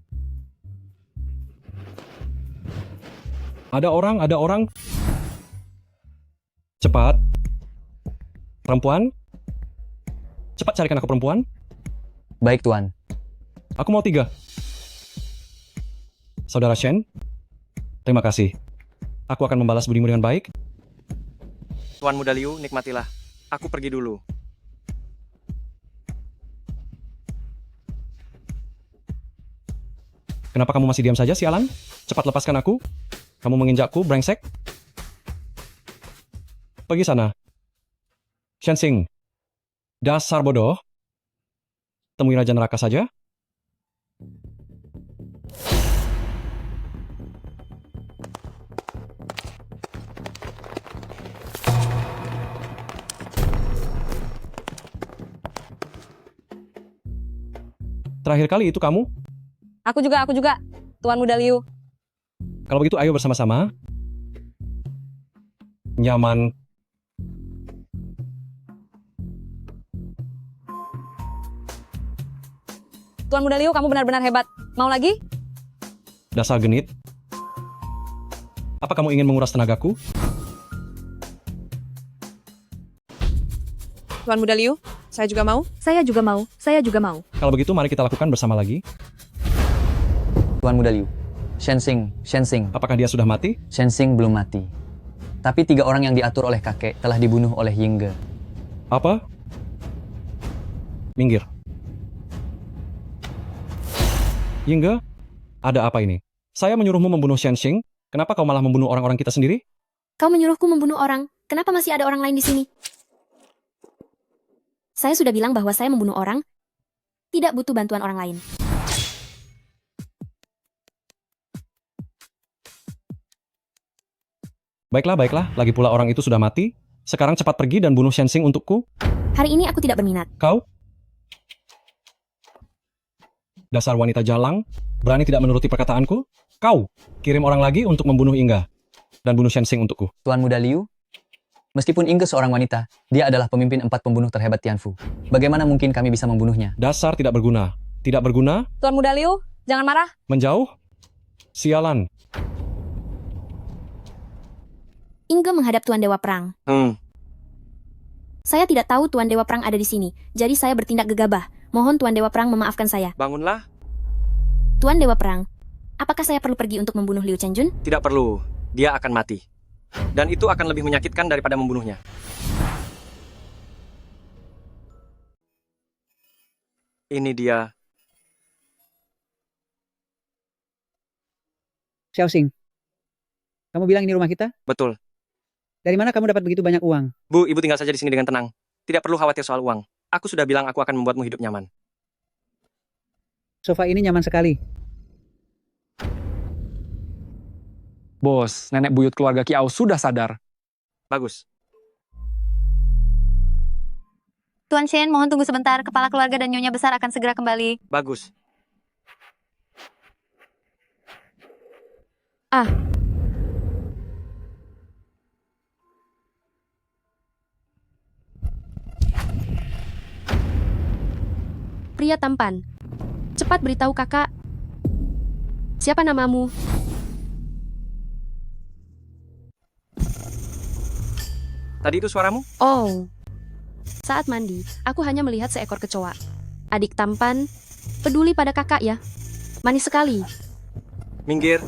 Ada orang. Cepat. Perempuan? Cepat carikan aku perempuan. Baik, Tuan. Aku mau 3. Saudara Shen, terima kasih. Aku akan membalas budimu dengan baik. Tuan Muda Liu, nikmatilah. Aku pergi dulu. Kenapa kamu masih diam saja, sialan? Cepat lepaskan aku. Kamu menginjakku, brengsek. Pergi sana. Shensing. Dasar bodoh. Temui Raja Neraka saja. Terakhir kali itu kamu? Aku juga. Tuan Muda Liu. Kalau begitu ayo bersama-sama. Nyaman. Tuan Muda Liu, kamu benar-benar hebat. Mau lagi? Dasar genit. Apa kamu ingin menguras tenagaku? Tuan Muda Liu, saya juga mau. Saya juga mau. Kalau begitu mari kita lakukan bersama lagi. Tuan Muda Liu. Shensing. Apakah dia sudah mati? Shensing belum mati. Tapi 3 orang yang diatur oleh kakek telah dibunuh oleh Yingge. Apa? Minggir. Yingge, ada apa ini? Saya menyuruhmu membunuh Shensing. Kenapa kau malah membunuh orang-orang kita sendiri? Kau menyuruhku membunuh orang. Kenapa masih ada orang lain di sini? Saya sudah bilang bahwa saya membunuh orang. Tidak butuh bantuan orang lain. Baiklah. Lagi pula orang itu sudah mati. Sekarang cepat pergi dan bunuh Shensing untukku. Hari ini aku tidak berminat. Kau? Dasar wanita jalang. Berani tidak menuruti perkataanku? Kau kirim orang lagi untuk membunuh Inga. Dan bunuh Shensing untukku. Tuan Muda Liu, meskipun Inge seorang wanita, dia adalah pemimpin 4 pembunuh terhebat Tianfu. Bagaimana mungkin kami bisa membunuhnya? Dasar tidak berguna. Tidak berguna? Tuan Muda Liu, jangan marah. Menjauh? Sialan. Inge menghadap Tuan Dewa Perang. Saya tidak tahu Tuan Dewa Perang ada di sini, jadi saya bertindak gegabah. Mohon Tuan Dewa Perang memaafkan saya. Bangunlah. Tuan Dewa Perang, apakah saya perlu pergi untuk membunuh Liu Chenjun? Tidak perlu. Dia akan mati. Dan itu akan lebih menyakitkan daripada membunuhnya. Ini dia. Xiaoxing, kamu bilang ini rumah kita? Betul. Dari mana kamu dapat begitu banyak uang? Bu, ibu tinggal saja di sini dengan tenang. Tidak perlu khawatir soal uang. Aku sudah bilang aku akan membuatmu hidup nyaman. Sofa ini nyaman sekali. Bos, nenek buyut keluarga Kiao sudah sadar. Bagus. Tuan Shen, mohon tunggu sebentar. Kepala keluarga dan nyonya besar akan segera kembali. Bagus. Pria tampan. Cepat beritahu kakak. Siapa namamu? Tadi itu suaramu? Oh. Saat mandi, aku hanya melihat seekor kecoa. Adik tampan, peduli pada kakak ya. Manis sekali. Minggir.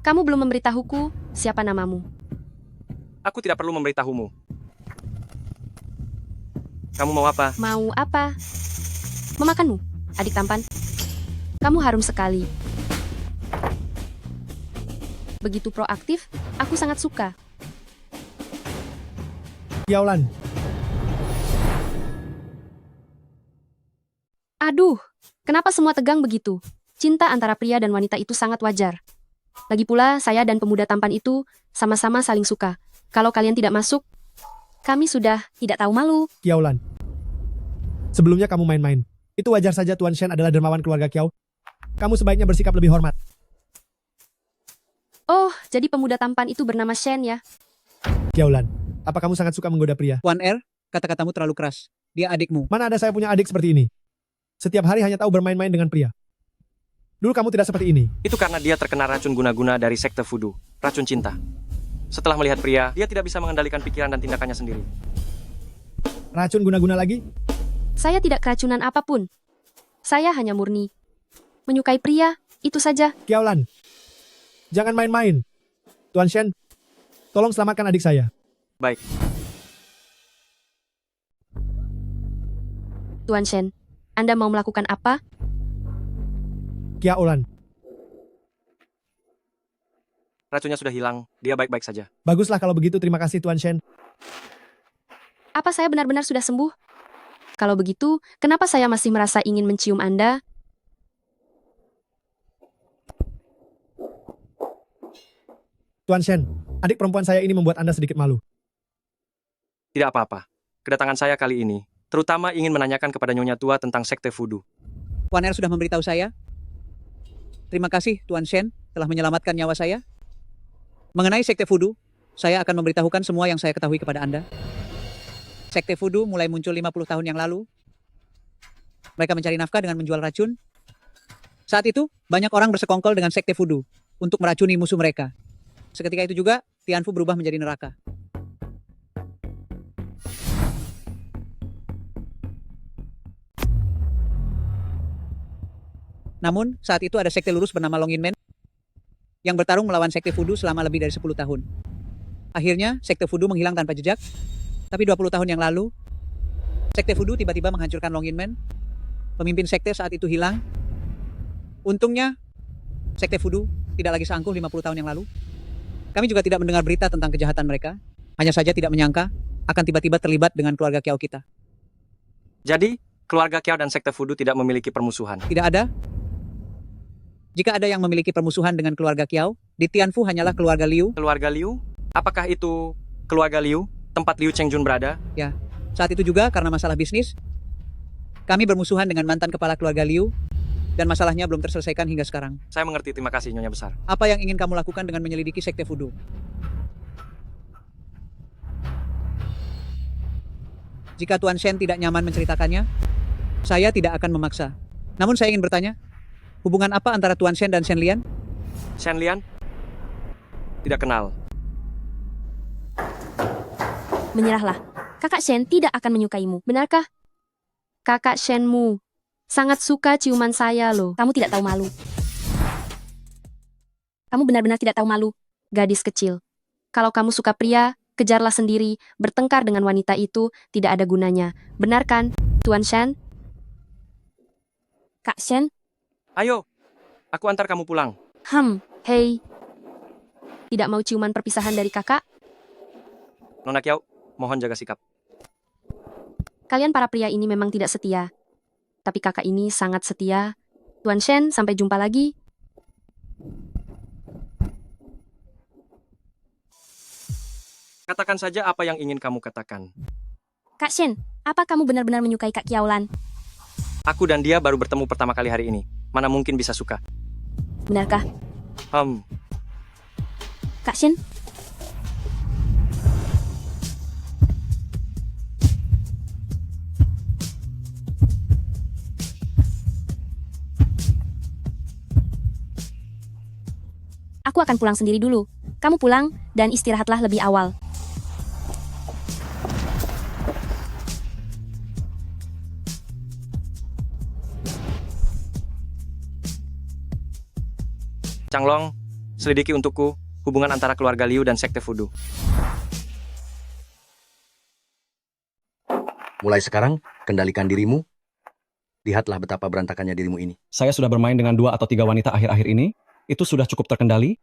Kamu belum memberitahuku siapa namamu. Aku tidak perlu memberitahumu. Kamu mau apa? Mau apa? Memakanmu, adik tampan. Kamu harum sekali. Begitu proaktif, aku sangat suka. Kiaolan, Aduh, kenapa semua tegang begitu? Cinta antara pria dan wanita itu sangat wajar. Lagi pula, saya dan pemuda tampan itu sama-sama saling suka. Kalau kalian tidak masuk, kami sudah tidak tahu malu. Kiaolan. Sebelumnya kamu main-main. Itu wajar saja Tuan Shen adalah dermawan keluarga Kiao. Kamu sebaiknya bersikap lebih hormat. Oh, jadi pemuda tampan itu bernama Shen ya? Kiaolan, apa kamu sangat suka menggoda pria? Wan Er, kata-katamu terlalu keras. Dia adikmu. Mana ada saya punya adik seperti ini? Setiap hari hanya tahu bermain-main dengan pria. Dulu kamu tidak seperti ini. Itu karena dia terkena racun guna-guna dari sekte voodoo, racun cinta. Setelah melihat pria, dia tidak bisa mengendalikan pikiran dan tindakannya sendiri. Racun guna-guna lagi? Saya tidak keracunan apapun. Saya hanya murni menyukai pria, itu saja. Kiaolan, jangan main-main. Tuan Shen, tolong selamatkan adik saya. Baik. Tuan Shen, Anda mau melakukan apa? Kiaolan, Racunnya sudah hilang, dia baik-baik saja. baguslah kalau begitu, terima kasih Tuan Shen. Apa saya benar-benar sudah sembuh? Kalau begitu, kenapa saya masih merasa ingin mencium Anda? Tuan Shen, adik perempuan saya ini membuat Anda sedikit malu. Tidak apa-apa. Kedatangan saya kali ini, terutama ingin menanyakan kepada Nyonya Tua tentang sekte voodoo. Wan Er sudah memberitahu saya. Terima kasih Tuan Shen telah menyelamatkan nyawa saya. Mengenai sekte voodoo, saya akan memberitahukan semua yang saya ketahui kepada Anda. Sekte voodoo mulai muncul 50 tahun yang lalu. Mereka mencari nafkah dengan menjual racun. Saat itu, banyak orang bersekongkol dengan sekte voodoo untuk meracuni musuh mereka. Seketika itu juga, Tianfu berubah menjadi neraka. Namun, saat itu ada sekte lurus bernama Long Yinmen yang bertarung melawan sekte voodoo selama lebih dari 10 tahun. Akhirnya, sekte voodoo menghilang tanpa jejak, tapi 20 tahun yang lalu, sekte voodoo tiba-tiba menghancurkan Long Yinmen. Pemimpin sekte saat itu hilang. Untungnya, sekte voodoo tidak lagi seangkuh 50 tahun yang lalu. Kami juga tidak mendengar berita tentang kejahatan mereka, hanya saja tidak menyangka akan tiba-tiba terlibat dengan keluarga Kiao kita. Jadi, keluarga Kiao dan sekte voodoo tidak memiliki permusuhan. Tidak ada. Jika ada yang memiliki permusuhan dengan keluarga Kiao, di Tianfu hanyalah keluarga Liu. Keluarga Liu? Apakah itu keluarga Liu, tempat Liu Chengjun berada? Ya, saat itu juga karena masalah bisnis, kami bermusuhan dengan mantan kepala keluarga Liu, dan masalahnya belum terselesaikan hingga sekarang. Saya mengerti, terima kasih Nyonya Besar. Apa yang ingin kamu lakukan dengan menyelidiki sekte voodoo? Jika Tuan Shen tidak nyaman menceritakannya, saya tidak akan memaksa. Namun saya ingin bertanya, hubungan apa antara Tuan Shen dan Shen Lian? Shen Lian? Tidak kenal. Menyerahlah. Kakak Shen tidak akan menyukaimu, benarkah? Kakak Shenmu sangat suka ciuman saya loh. Kamu tidak tahu malu. Kamu benar-benar tidak tahu malu, gadis kecil. Kalau kamu suka pria, kejarlah sendiri. Bertengkar dengan wanita itu tidak ada gunanya. Benar kan, Tuan Shen? Kak Shen? Ayo, aku antar kamu pulang. Hei. Tidak mau ciuman perpisahan dari kakak? Nona Kiao, mohon jaga sikap. Kalian para pria ini memang tidak setia. Tapi kakak ini sangat setia. Tuan Shen, sampai jumpa lagi. Katakan saja apa yang ingin kamu katakan. Kak Shen, apa kamu benar-benar menyukai Kak Kiaolan? Aku dan dia baru bertemu pertama kali hari ini. Mana mungkin bisa suka? Benarkah? Kak Shen? Aku akan pulang sendiri dulu. kamu pulang dan istirahatlah lebih awal. Changlong, selidiki untukku hubungan antara keluarga Liu dan sekte Fudu. Mulai sekarang, kendalikan dirimu. Lihatlah betapa berantakannya dirimu ini. Saya sudah bermain dengan 2 atau 3 wanita akhir-akhir ini. Itu sudah cukup terkendali.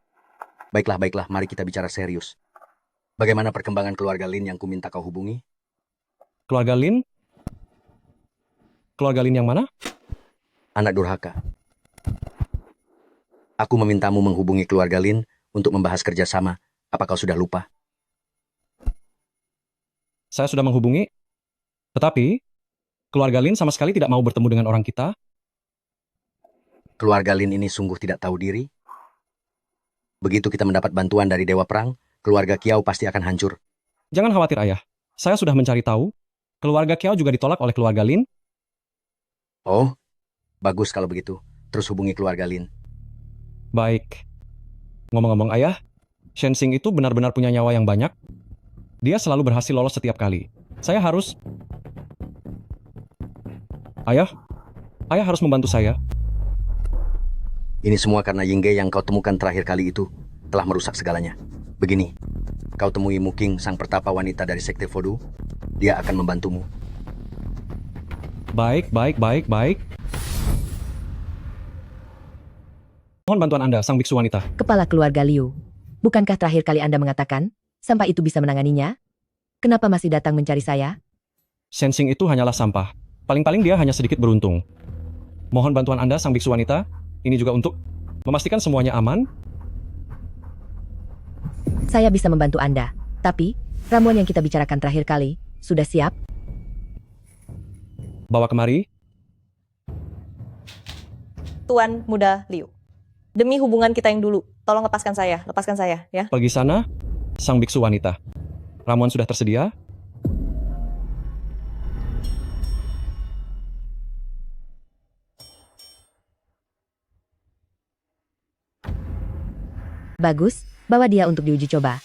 Baiklah, mari kita bicara serius. Bagaimana perkembangan keluarga Lin yang kuminta kau hubungi? Keluarga Lin? Keluarga Lin yang mana? Anak durhaka. Aku memintamu menghubungi keluarga Lin untuk membahas kerjasama. Apa kau sudah lupa? Saya sudah menghubungi. Tetapi, keluarga Lin sama sekali tidak mau bertemu dengan orang kita. Keluarga Lin ini sungguh tidak tahu diri. Begitu kita mendapat bantuan dari Dewa Perang, keluarga Kiao pasti akan hancur. Jangan khawatir, Ayah. Saya sudah mencari tahu. Keluarga Kiao juga ditolak oleh keluarga Lin. Oh, bagus kalau begitu. Terus hubungi keluarga Lin. Baik. Ngomong-ngomong, Ayah, Shensing itu benar-benar punya nyawa yang banyak. Dia selalu berhasil lolos setiap kali. Saya harus... Ayah harus membantu saya. Ini semua karena Yingge yang kau temukan terakhir kali itu telah merusak segalanya. Begini, kau temui Muking, sang pertapa wanita dari sekte Fodu. Dia akan membantumu. Baik. Mohon bantuan Anda, sang biksu wanita. Kepala keluarga Liu. Bukankah terakhir kali Anda mengatakan, sampah itu bisa menanganinya? Kenapa masih datang mencari saya? Shensing itu hanyalah sampah. Paling-paling dia hanya sedikit beruntung. Mohon bantuan Anda, sang biksu wanita. Ini juga untuk memastikan semuanya aman. Saya bisa membantu Anda. Tapi, ramuan yang kita bicarakan terakhir kali, sudah siap? Bawa kemari. Tuan Muda Liu. Demi hubungan kita yang dulu, tolong lepaskan saya ya. Pergi sana, sang biksu wanita. Ramuan sudah tersedia. Bagus, bawa dia untuk diuji coba.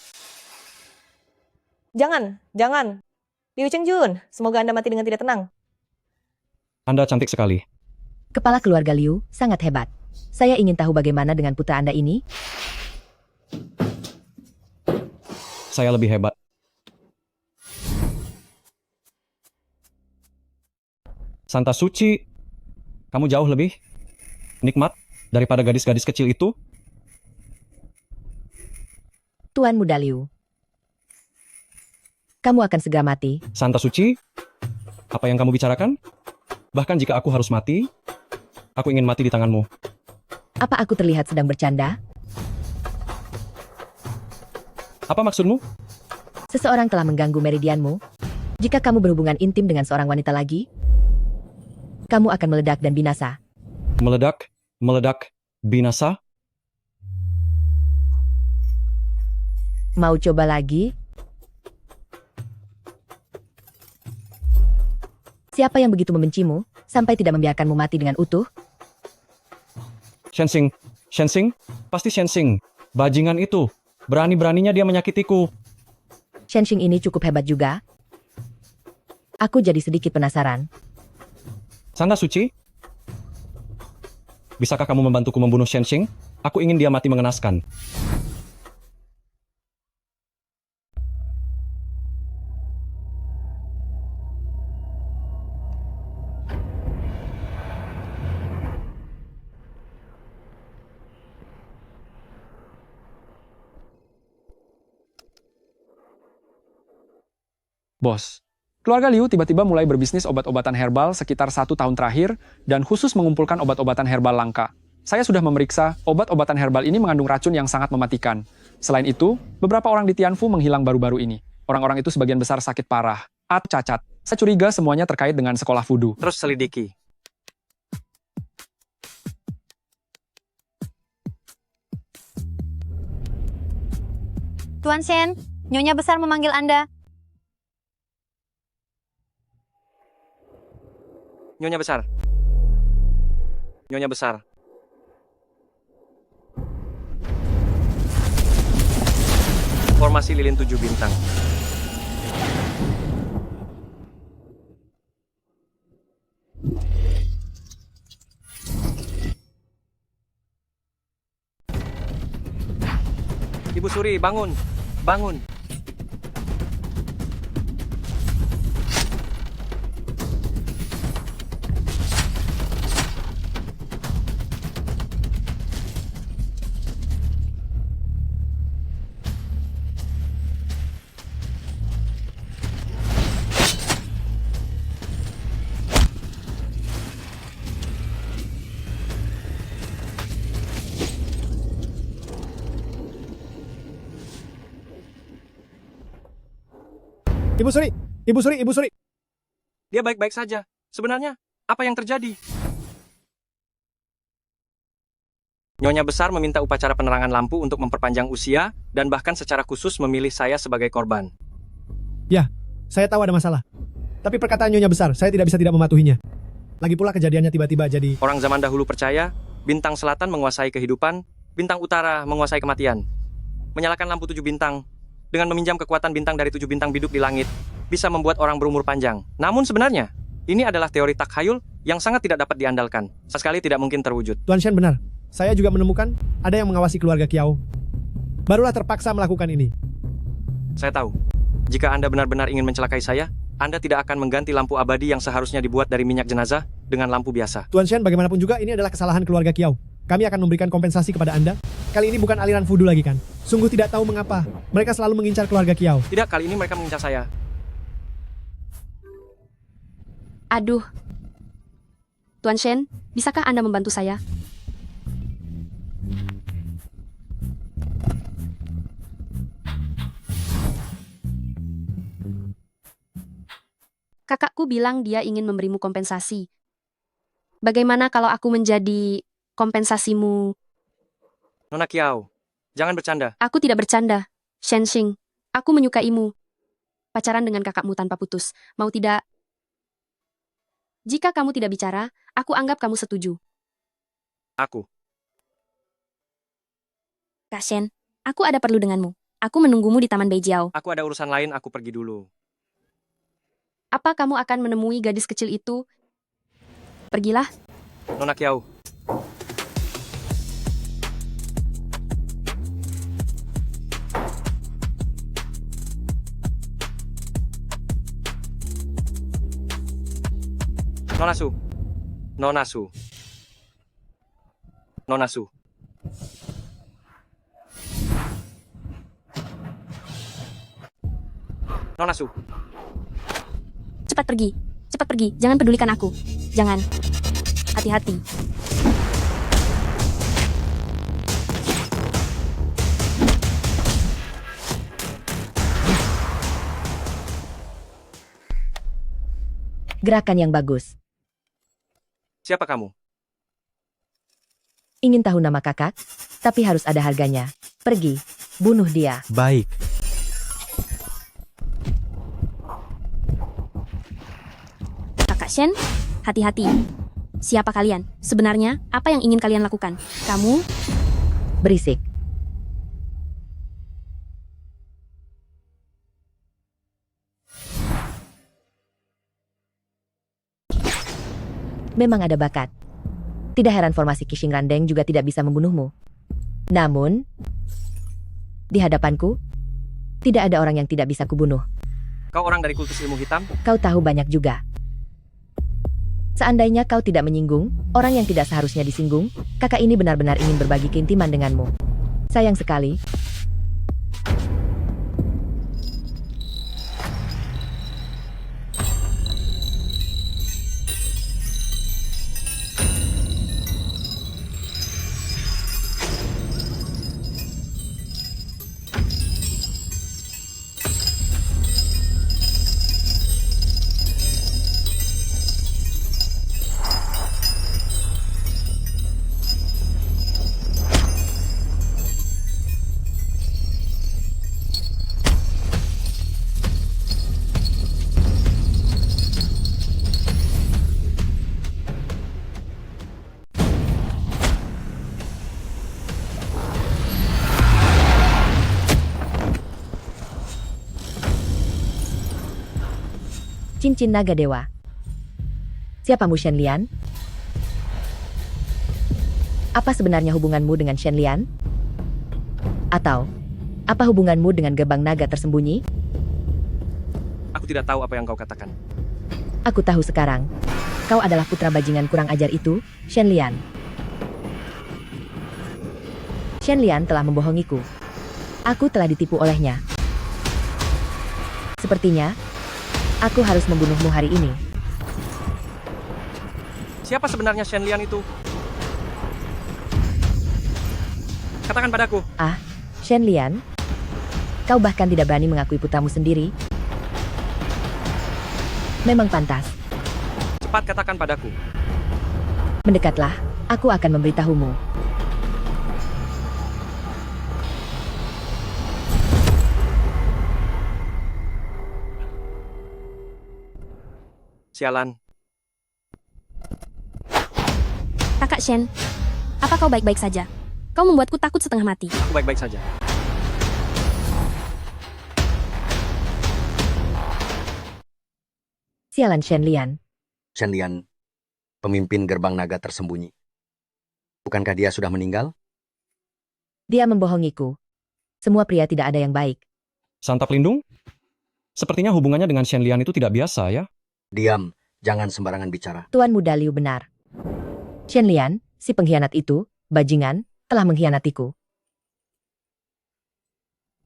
Jangan. Liu Chengjun, semoga Anda mati dengan tidak tenang. Anda cantik sekali. Kepala keluarga Liu sangat hebat. Saya ingin tahu bagaimana dengan putra Anda ini. Saya lebih hebat. Santa Suci, kamu jauh lebih nikmat daripada gadis-gadis kecil itu. Tuan Muda Liu, kamu akan segera mati. Santa Suci, apa yang kamu bicarakan? Bahkan jika aku harus mati, aku ingin mati di tanganmu. Apa aku terlihat sedang bercanda? Apa maksudmu? Seseorang telah mengganggu meridianmu. Jika kamu berhubungan intim dengan seorang wanita lagi, kamu akan meledak dan binasa. Meledak, binasa? Mau coba lagi? Siapa yang begitu membencimu, sampai tidak membiarkanmu mati dengan utuh? Shensing, pasti Shensing. Bajingan itu, berani-beraninya dia menyakitiku. Shensing ini cukup hebat juga. Aku jadi sedikit penasaran. Santa Suci, bisakah kamu membantuku membunuh Shensing? Aku ingin dia mati mengenaskan. Bos, keluarga Liu tiba-tiba mulai berbisnis obat-obatan herbal sekitar 1 tahun terakhir dan khusus mengumpulkan obat-obatan herbal langka. Saya sudah memeriksa, obat-obatan herbal ini mengandung racun yang sangat mematikan. Selain itu, beberapa orang di Tianfu menghilang baru-baru ini. Orang-orang itu sebagian besar sakit parah atau cacat. Saya curiga semuanya terkait dengan sekolah Fudu. Terus selidiki. Tuan Shen, Nyonya Besar memanggil Anda. Nyonya Besar. Nyonya Besar. Formasi lilin 7 bintang. Ibu Suri, bangun. Bangun. Ibu Suri, Ibu Suri, Ibu Suri. Dia baik-baik saja. Sebenarnya, apa yang terjadi? Nyonya besar meminta upacara penerangan lampu untuk memperpanjang usia, dan bahkan secara khusus memilih saya sebagai korban. Ya, saya tahu ada masalah. Tapi perkataan Nyonya besar, saya tidak bisa tidak mematuhinya. Lagi pula kejadiannya tiba-tiba jadi... Orang zaman dahulu percaya, bintang selatan menguasai kehidupan, bintang utara menguasai kematian. Menyalakan lampu 7 bintang, dengan meminjam kekuatan bintang dari 7 bintang biduk di langit, bisa membuat orang berumur panjang. Namun sebenarnya, ini adalah teori takhayul yang sangat tidak dapat diandalkan. Sekali tidak mungkin terwujud. Tuan Shen benar. Saya juga menemukan ada yang mengawasi keluarga Kiao. Barulah terpaksa melakukan ini. Saya tahu, jika Anda benar-benar ingin mencelakai saya, Anda tidak akan mengganti lampu abadi yang seharusnya dibuat dari minyak jenazah dengan lampu biasa. Tuan Shen, bagaimanapun juga ini adalah kesalahan keluarga Kiao. Kami akan memberikan kompensasi kepada Anda. Kali ini bukan aliran voodoo lagi kan? Sungguh tidak tahu mengapa. Mereka selalu mengincar keluarga Kiao. Tidak, kali ini mereka mengincar saya. Aduh. Tuan Shen, bisakah Anda membantu saya? Kakakku bilang dia ingin memberimu kompensasi. Bagaimana kalau aku menjadi kompensasimu? Nona Kiao, jangan bercanda. Aku tidak bercanda. Shenxing, aku menyukaimu. Pacaran dengan kakakmu tanpa putus. Mau tidak? Jika kamu tidak bicara, aku anggap kamu setuju. Aku. Kak Shen, aku ada perlu denganmu. Aku menunggumu di Taman Beijiao. Aku ada urusan lain, aku pergi dulu. Apa kamu akan menemui gadis kecil itu? Pergilah. Nona Kiao. Nona Su. Nona Su. Nona Su. Nona Su. Cepat pergi. Cepat pergi. Jangan pedulikan aku. Jangan. Hati-hati. Gerakan yang bagus. Siapa kamu? Ingin tahu nama kakak? Tapi harus ada harganya. Pergi. Bunuh dia. Baik. Kakak Shen, hati-hati. Siapa kalian? Sebenarnya, apa yang ingin kalian lakukan? Kamu? Berisik. Memang ada bakat. Tidak heran formasi Qixing Randeng juga tidak bisa membunuhmu. Namun, di hadapanku, tidak ada orang yang tidak bisa kubunuh. Kau orang dari kultus ilmu hitam? Kau tahu banyak juga. Seandainya kau tidak menyinggung orang yang tidak seharusnya disinggung, kakak ini benar-benar ingin berbagi keintiman denganmu. Sayang sekali. Cincin naga dewa. Siapamu Shen Lian? Apa sebenarnya hubunganmu dengan Shen Lian? Atau, apa hubunganmu dengan gerbang naga tersembunyi? Aku tidak tahu apa yang kau katakan. Aku tahu sekarang. Kau adalah putra bajingan kurang ajar itu, Shen Lian. Shen Lian telah membohongiku. Aku telah ditipu olehnya. Sepertinya, aku harus membunuhmu hari ini. Siapa sebenarnya Shen Lian itu? Katakan padaku. Ah, Shen Lian? Kau bahkan tidak berani mengakui putramu sendiri? Memang pantas. Cepat katakan padaku. Mendekatlah, aku akan memberitahumu. Sialan. Kakak Shen, apa kau baik-baik saja? Kau membuatku takut setengah mati. Aku baik-baik saja. Sialan Shen Lian. Shen Lian, pemimpin gerbang naga tersembunyi. Bukankah dia sudah meninggal? Dia membohongiku. Semua pria tidak ada yang baik. Santa Pelindung? Sepertinya hubungannya dengan Shen Lian itu tidak biasa ya? Diam, jangan sembarangan bicara. Tuan Muda Liu benar. Shen Lian, si pengkhianat itu, bajingan, telah mengkhianatiku.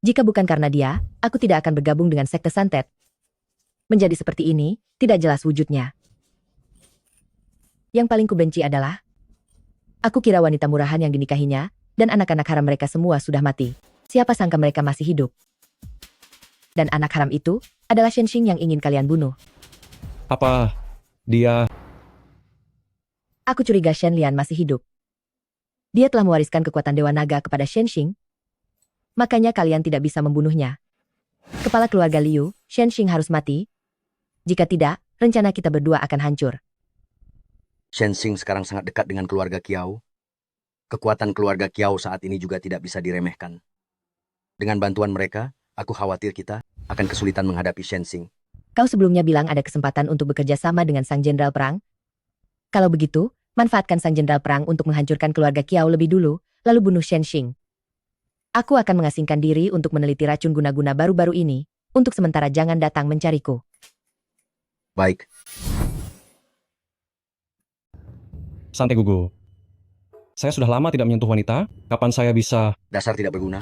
Jika bukan karena dia, aku tidak akan bergabung dengan sekte santet. Menjadi seperti ini, tidak jelas wujudnya. Yang paling kubenci adalah, aku kira wanita murahan yang dinikahinya, dan anak-anak haram mereka semua sudah mati. Siapa sangka mereka masih hidup. Dan anak haram itu, adalah Shen Xing yang ingin kalian bunuh. Apa dia... Aku curiga Shen Lian masih hidup. Dia telah mewariskan kekuatan Dewa Naga kepada Shen Xing. Makanya kalian tidak bisa membunuhnya. Kepala keluarga Liu, Shen Xing harus mati. Jika tidak, rencana kita berdua akan hancur. Shen Xing sekarang sangat dekat dengan keluarga Kiao. Kekuatan keluarga Kiao saat ini juga tidak bisa diremehkan. Dengan bantuan mereka, aku khawatir kita akan kesulitan menghadapi Shen Xing. Kau sebelumnya bilang ada kesempatan untuk bekerja sama dengan Sang Jenderal Perang. Kalau begitu, manfaatkan Sang Jenderal Perang untuk menghancurkan keluarga Kiao lebih dulu, lalu bunuh Shen Xing. Aku akan mengasingkan diri untuk meneliti racun guna-guna baru-baru ini. Untuk sementara jangan datang mencariku. Baik. Santai Gugu. Saya sudah lama tidak menyentuh wanita. Kapan saya bisa... Dasar tidak berguna.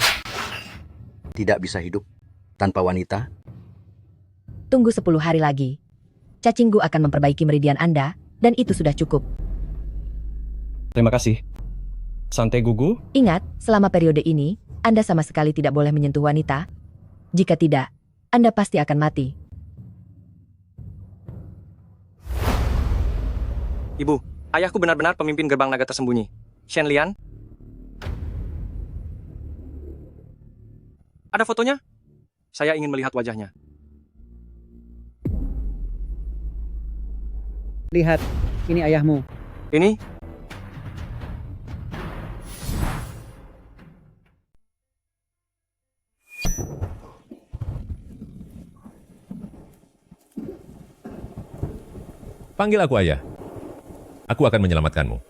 Tidak bisa hidup tanpa wanita. Tunggu 10 hari lagi. Cacinggu akan memperbaiki meridian Anda, dan itu sudah cukup. Terima kasih. Santai Gugu. Ingat, selama periode ini, Anda sama sekali tidak boleh menyentuh wanita. Jika tidak, Anda pasti akan mati. Ibu, ayahku benar-benar pemimpin gerbang naga tersembunyi. Shen Lian? Ada fotonya? Saya ingin melihat wajahnya. Lihat, ini ayahmu. Ini? Panggil aku ayah. Aku akan menyelamatkanmu.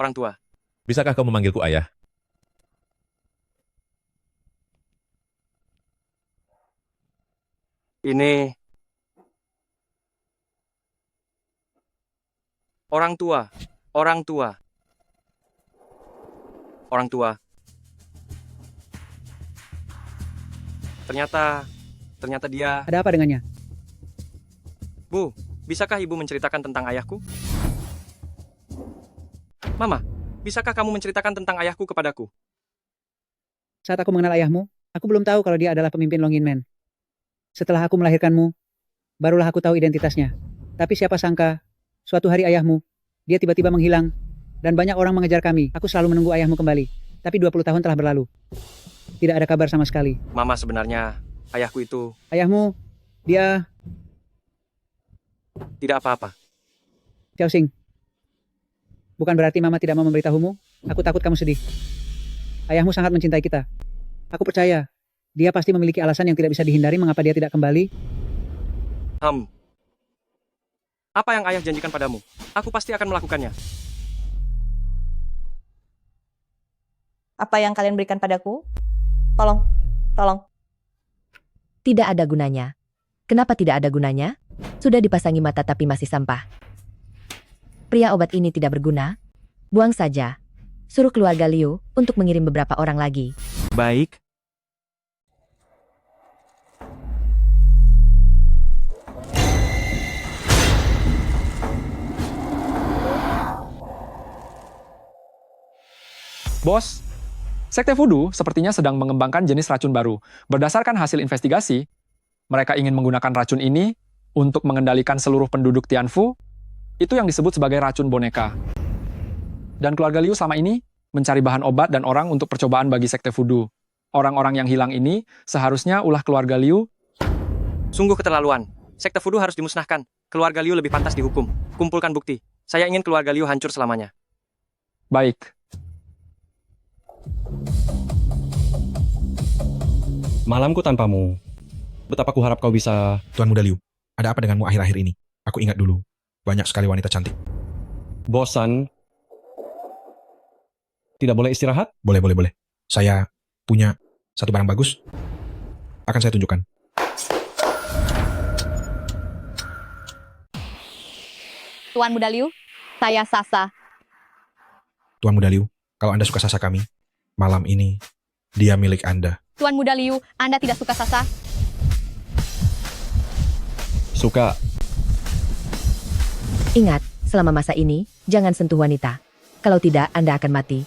Orang tua. Bisakah kau memanggilku ayah? Ini... Orang tua. Orang tua. Orang tua. Ternyata dia... Ada apa dengannya? Bu, bisakah ibu menceritakan tentang ayahku? Mama, bisakah kamu menceritakan tentang ayahku kepadaku? Saat aku mengenal ayahmu, aku belum tahu kalau dia adalah pemimpin Longin Man. Setelah aku melahirkanmu, barulah aku tahu identitasnya. Tapi siapa sangka, suatu hari ayahmu, dia tiba-tiba menghilang, dan banyak orang mengejar kami. Aku selalu menunggu ayahmu kembali. Tapi 20 tahun telah berlalu. Tidak ada kabar sama sekali. Mama sebenarnya, ayahku itu Ayahmu, dia... tidak apa-apa. Xiaoxing. Bukan berarti Mama tidak mau memberitahumu. Aku takut kamu sedih. Ayahmu sangat mencintai kita. Aku percaya. Dia pasti memiliki alasan yang tidak bisa dihindari mengapa dia tidak kembali. Apa yang ayah janjikan padamu? Aku pasti akan melakukannya. Apa yang kalian berikan padaku? Tolong. Tidak ada gunanya. Kenapa tidak ada gunanya? Sudah dipasangi mata tapi masih sampah. Pria obat ini tidak berguna. Buang saja. Suruh keluarga Liu untuk mengirim beberapa orang lagi. Baik. Bos, Sekte Voodoo sepertinya sedang mengembangkan jenis racun baru. Berdasarkan hasil investigasi, mereka ingin menggunakan racun ini untuk mengendalikan seluruh penduduk Tianfu. Itu yang disebut sebagai racun boneka. Dan keluarga Liu selama ini mencari bahan obat dan orang untuk percobaan bagi Sekte Voodoo. Orang-orang yang hilang ini seharusnya ulah keluarga Liu. Sungguh keterlaluan. Sekte Voodoo harus dimusnahkan. Keluarga Liu lebih pantas dihukum. Kumpulkan bukti. Saya ingin keluarga Liu hancur selamanya. Baik. Malamku tanpamu. Betapa ku harap kau bisa... Tuan Muda Liu, ada apa denganmu akhir-akhir ini? Aku ingat dulu, banyak sekali wanita cantik. Bosan? Tidak boleh istirahat? Boleh. Saya punya satu barang bagus. Akan saya tunjukkan. Tuan Muda Liu, saya Sasa. Tuan Muda Liu, kalau Anda suka Sasa kami, malam ini dia milik Anda. Tuan Muda Liu, Anda tidak suka Sasa? Suka. Ingat, selama masa ini, jangan sentuh wanita. Kalau tidak, Anda akan mati.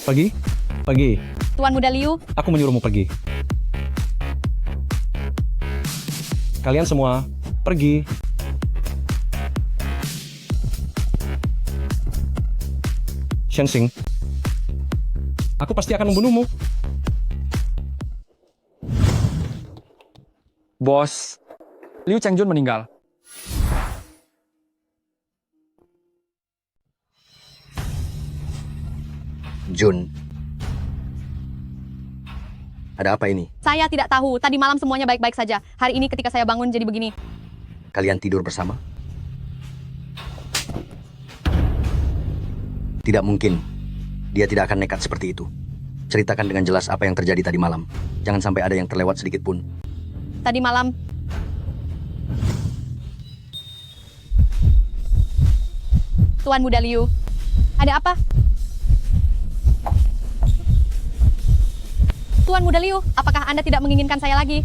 Pergi. Tuan Muda Liu, Aku menyuruhmu pergi. Kalian semua, pergi. Shensing, aku pasti akan membunuhmu. Bos, Liu Chengjun meninggal. Jun. Ada apa ini? saya tidak tahu. Tadi malam semuanya baik-baik saja. Hari ini ketika saya bangun jadi begini. Kalian tidur bersama? Tidak mungkin. Dia tidak akan nekat seperti itu. Ceritakan dengan jelas apa yang terjadi tadi malam. Jangan sampai ada yang terlewat sedikit pun. Tadi malam, Tuan Muda Liu, ada apa? Tuan Muda Liu, apakah Anda tidak menginginkan saya lagi?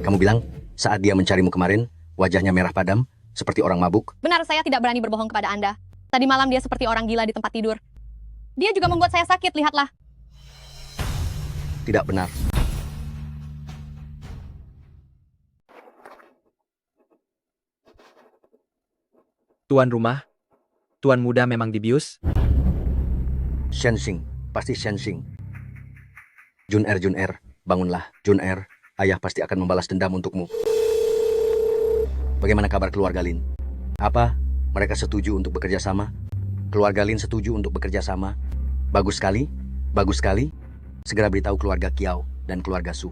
Kamu bilang, saat dia mencarimu kemarin, wajahnya merah padam, seperti orang mabuk. Benar, saya tidak berani berbohong kepada Anda. Tadi malam dia seperti orang gila di tempat tidur. Dia juga membuat saya sakit, lihatlah. Tidak benar. Tuan rumah, tuan muda memang dibius? Shensing, pasti Shensing. Jun Er, bangunlah. Jun Er, ayah pasti akan membalas dendam untukmu. Bagaimana kabar keluarga Lin? Apa? Mereka setuju untuk bekerja sama? Keluarga Lin setuju untuk bekerja sama? Bagus sekali, bagus sekali. Segera beritahu keluarga Kiao dan keluarga Su.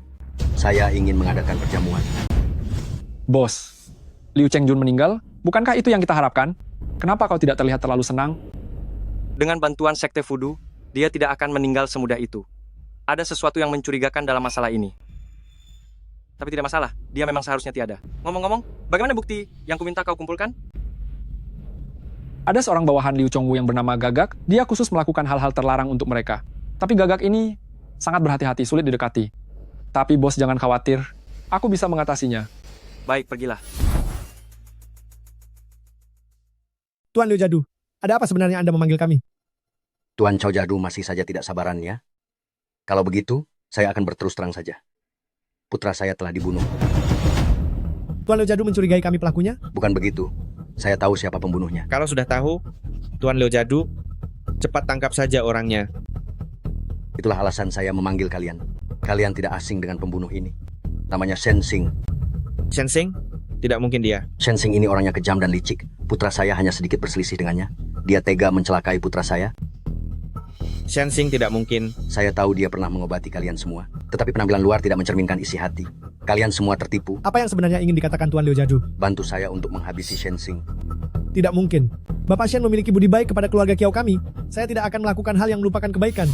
Saya ingin mengadakan perjamuan. Bos, Liu Chengjun meninggal? Bukankah itu yang kita harapkan? Kenapa kau tidak terlihat terlalu senang? Dengan bantuan Sekte Voodoo, dia tidak akan meninggal semudah itu. Ada sesuatu yang mencurigakan dalam masalah ini. Tapi tidak masalah, dia memang seharusnya tiada. Ngomong-ngomong, bagaimana bukti yang kuminta kau kumpulkan? Ada seorang bawahan Liu Chongwu yang bernama Gagak, dia khusus melakukan hal-hal terlarang untuk mereka. Tapi Gagak ini sangat berhati-hati, sulit didekati. Tapi bos jangan khawatir, aku bisa mengatasinya. Baik, pergilah. Tuan Liu Jadu, ada apa sebenarnya Anda memanggil kami? Tuan Chow Jadu masih saja tidak sabaran ya? Kalau begitu, saya akan berterus terang saja. Putra saya telah dibunuh. Tuan Liu Jadu mencurigai kami pelakunya? Bukan begitu. Saya tahu siapa pembunuhnya. Kalau sudah tahu, Tuan Liu Jadu, cepat tangkap saja orangnya. Itulah alasan saya memanggil kalian. Kalian tidak asing dengan pembunuh ini. Namanya Shen Xing. Shen Xing? Tidak mungkin dia. Shen Xing ini orangnya kejam dan licik. Putra saya hanya sedikit berselisih dengannya. Dia tega mencelakai putra saya. Shen Xing tidak mungkin. Saya tahu dia pernah mengobati kalian semua. Tetapi penampilan luar tidak mencerminkan isi hati. Kalian semua tertipu. Apa yang sebenarnya ingin dikatakan Tuan Liu Jadu? Bantu saya untuk menghabisi Shen Xing. Tidak mungkin. Bapak Shen memiliki budi baik kepada keluarga Kiao kami. Saya tidak akan melakukan hal yang melupakan kebaikan.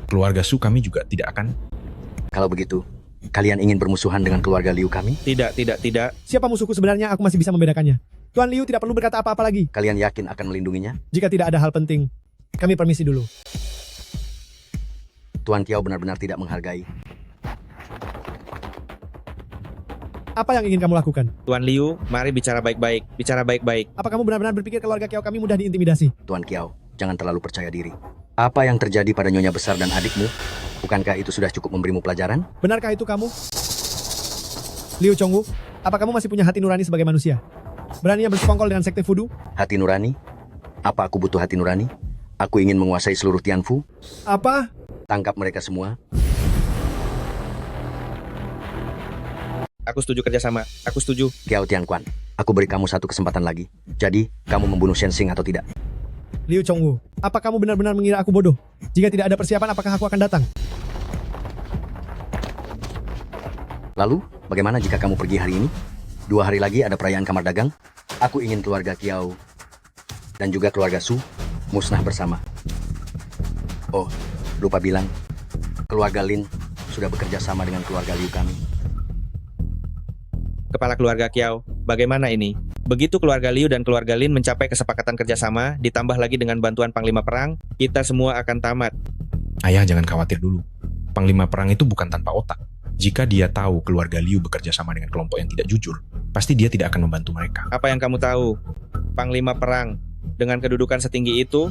Keluarga Su kami juga tidak akan. Kalau begitu, kalian ingin bermusuhan dengan keluarga Liu kami? Tidak. Siapa musuhku sebenarnya, aku masih bisa membedakannya. Tuan Liu tidak perlu berkata apa-apa lagi. Kalian yakin akan melindunginya? Jika tidak ada hal penting, kami permisi dulu. Tuan Kiao benar-benar tidak menghargai. Apa yang ingin kamu lakukan? Tuan Liu, mari bicara baik-baik. Bicara baik-baik. Apa kamu benar-benar berpikir keluarga Kiao kami mudah diintimidasi? Tuan Kiao, jangan terlalu percaya diri. Apa yang terjadi pada nyonya besar dan adikmu? Bukankah itu sudah cukup memberimu pelajaran? Benarkah itu kamu? Liu Chongwu, apa kamu masih punya hati nurani sebagai manusia? Beraninya bersekongkol dengan sekte Fudu? Hati nurani? Apa aku butuh hati nurani? Aku ingin menguasai seluruh Tianfu. Apa? Tangkap mereka semua. Aku setuju kerjasama. Aku setuju. Kiao Tianquan, aku beri kamu satu kesempatan lagi. Jadi, kamu membunuh Shen Xing atau tidak? Liu Chongwu, apa kamu benar-benar mengira aku bodoh? Jika tidak ada persiapan, apakah aku akan datang? Lalu, bagaimana jika kamu pergi hari ini? 2 hari lagi ada perayaan kamar dagang. Aku ingin keluarga Kiao dan juga keluarga Su musnah bersama. Oh, lupa bilang, keluarga Lin sudah bekerja sama dengan keluarga Liu kami. Kepala keluarga Kiao, bagaimana ini? Begitu keluarga Liu dan keluarga Lin mencapai kesepakatan kerjasama, ditambah lagi dengan bantuan Panglima Perang, kita semua akan tamat. Ayah jangan khawatir dulu. Panglima Perang itu bukan tanpa otak. Jika dia tahu keluarga Liu bekerja sama dengan kelompok yang tidak jujur, pasti dia tidak akan membantu mereka. Apa yang kamu tahu? Panglima Perang, dengan kedudukan setinggi itu,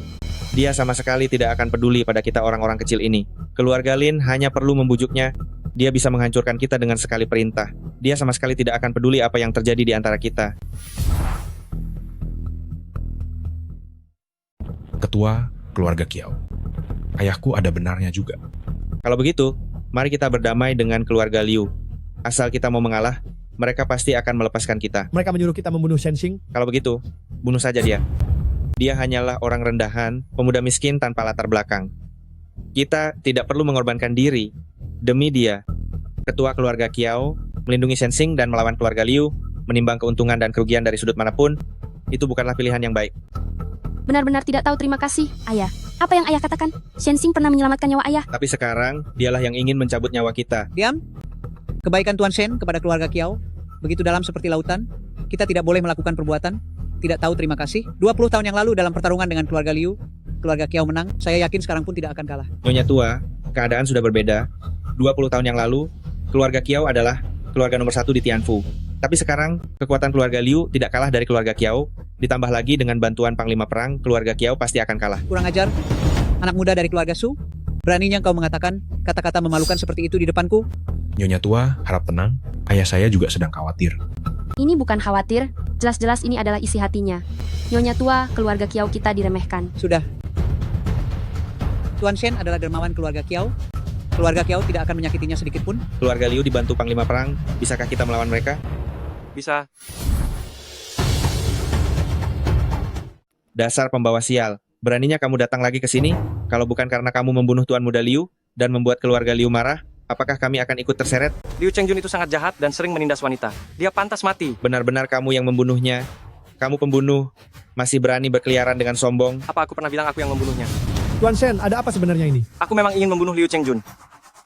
dia sama sekali tidak akan peduli pada kita orang-orang kecil ini. Keluarga Lin hanya perlu membujuknya. Dia bisa menghancurkan kita dengan sekali perintah. Dia sama sekali tidak akan peduli apa yang terjadi di antara kita. Ketua keluarga Kiao. Ayahku ada benarnya juga. Kalau begitu, mari kita berdamai dengan keluarga Liu. Asal kita mau mengalah, mereka pasti akan melepaskan kita. Mereka menyuruh kita membunuh Shen Xing. Kalau begitu, bunuh saja dia. Dia hanyalah orang rendahan, pemuda miskin tanpa latar belakang. Kita tidak perlu mengorbankan diri demi dia. Ketua keluarga Kiao melindungi Shen Xing dan melawan keluarga Liu, menimbang keuntungan dan kerugian dari sudut manapun, itu bukanlah pilihan yang baik. Benar-benar tidak tahu terima kasih, Ayah. Apa yang Ayah katakan? Shen Xing pernah menyelamatkan nyawa Ayah. Tapi sekarang, dialah yang ingin mencabut nyawa kita. Diam. Kebaikan Tuan Shen kepada keluarga Kiao begitu dalam seperti lautan. Kita tidak boleh melakukan perbuatan tidak tahu terima kasih. 20 tahun yang lalu dalam pertarungan dengan keluarga Liu, keluarga Kiao menang. Saya yakin sekarang pun tidak akan kalah. Nyonya tua, keadaan sudah berbeda. 20 tahun yang lalu, keluarga Kiao adalah keluarga nomor 1 di Tianfu. Tapi sekarang, kekuatan keluarga Liu tidak kalah dari keluarga Kiao. Ditambah lagi dengan bantuan Panglima Perang, keluarga Kiao pasti akan kalah. Kurang ajar, anak muda dari keluarga Su. Beraninya kau mengatakan kata-kata memalukan seperti itu di depanku? Nyonya tua, harap tenang. Ayah saya juga sedang khawatir. Ini bukan khawatir, jelas-jelas ini adalah isi hatinya. Nyonya tua, keluarga Kiao kita diremehkan. Sudah. Tuan Shen adalah dermawan keluarga Kiao. Keluarga Kiao tidak akan menyakitinya sedikit pun. Keluarga Liu dibantu Panglima Perang. Bisakah kita melawan mereka? Bisa. Dasar pembawa sial. Beraninya kamu datang lagi ke sini? Kalau bukan karena kamu membunuh Tuan Muda Liu dan membuat keluarga Liu marah, apakah kami akan ikut terseret? Liu Chengjun itu sangat jahat dan sering menindas wanita. Dia pantas mati. Benar-benar kamu yang membunuhnya. Kamu pembunuh. Masih berani berkeliaran dengan sombong. Apa aku pernah bilang aku yang membunuhnya? Tuan Shen, ada apa sebenarnya ini? Aku memang ingin membunuh Liu Chengjun.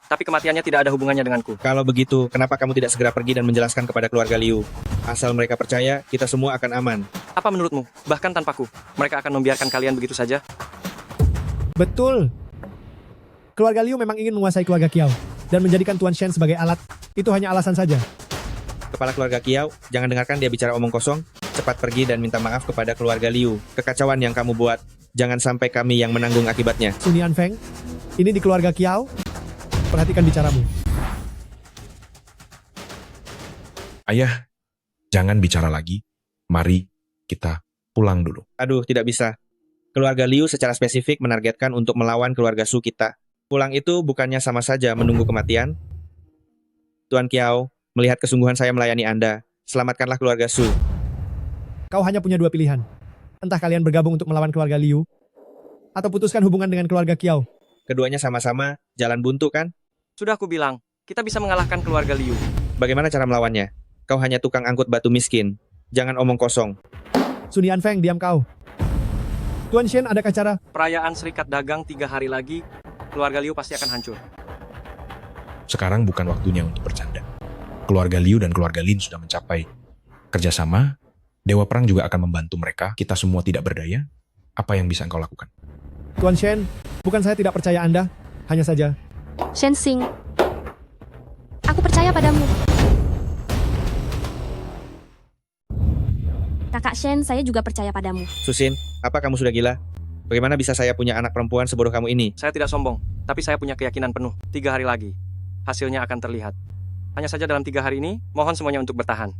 Tapi kematiannya tidak ada hubungannya denganku. Kalau begitu, kenapa kamu tidak segera pergi dan menjelaskan kepada keluarga Liu? Asal mereka percaya, kita semua akan aman. Apa menurutmu? Bahkan tanpaku, mereka akan membiarkan kalian begitu saja? Betul. Keluarga Liu memang ingin menguasai keluarga Kiao dan menjadikan Tuan Shen sebagai alat. Itu hanya alasan saja. Kepala keluarga Kiao, jangan dengarkan dia bicara omong kosong. Cepat pergi dan minta maaf kepada keluarga Liu. Kekacauan yang kamu buat, jangan sampai kami yang menanggung akibatnya. Sun Yanfeng, ini di keluarga Kiao. Perhatikan bicaramu. Ayah, Jangan bicara lagi. Mari kita pulang dulu. Aduh, tidak bisa. Keluarga Liu secara spesifik menargetkan untuk melawan keluarga Su kita. Pulang itu bukannya sama saja menunggu kematian? Tuan Kiao, melihat kesungguhan saya melayani Anda, selamatkanlah keluarga Su. Kau hanya punya dua pilihan. Entah kalian bergabung untuk melawan keluarga Liu, atau putuskan hubungan dengan keluarga Kiao. Keduanya sama-sama jalan buntu kan? Sudah aku bilang, kita bisa mengalahkan keluarga Liu. Bagaimana cara melawannya? Kau hanya tukang angkut batu miskin. Jangan omong kosong. Sun Yanfeng, diam kau. Tuan Shen, adakah cara? Perayaan serikat dagang 3 hari lagi, keluarga Liu pasti akan hancur. Sekarang bukan waktunya untuk bercanda. Keluarga Liu dan keluarga Lin sudah mencapai kerjasama. Dewa Perang juga akan membantu mereka. Kita semua tidak berdaya. Apa yang bisa engkau lakukan? Tuan Shen, bukan saya tidak percaya Anda. Hanya saja. Shen Xing, aku percaya padamu. Kakak Shen, saya juga percaya padamu. Susin, apa kamu sudah gila? Bagaimana bisa saya punya anak perempuan sebodoh kamu ini? Saya tidak sombong, tapi saya punya keyakinan penuh. 3 hari lagi, hasilnya akan terlihat. Hanya saja dalam 3 hari ini, mohon semuanya untuk bertahan.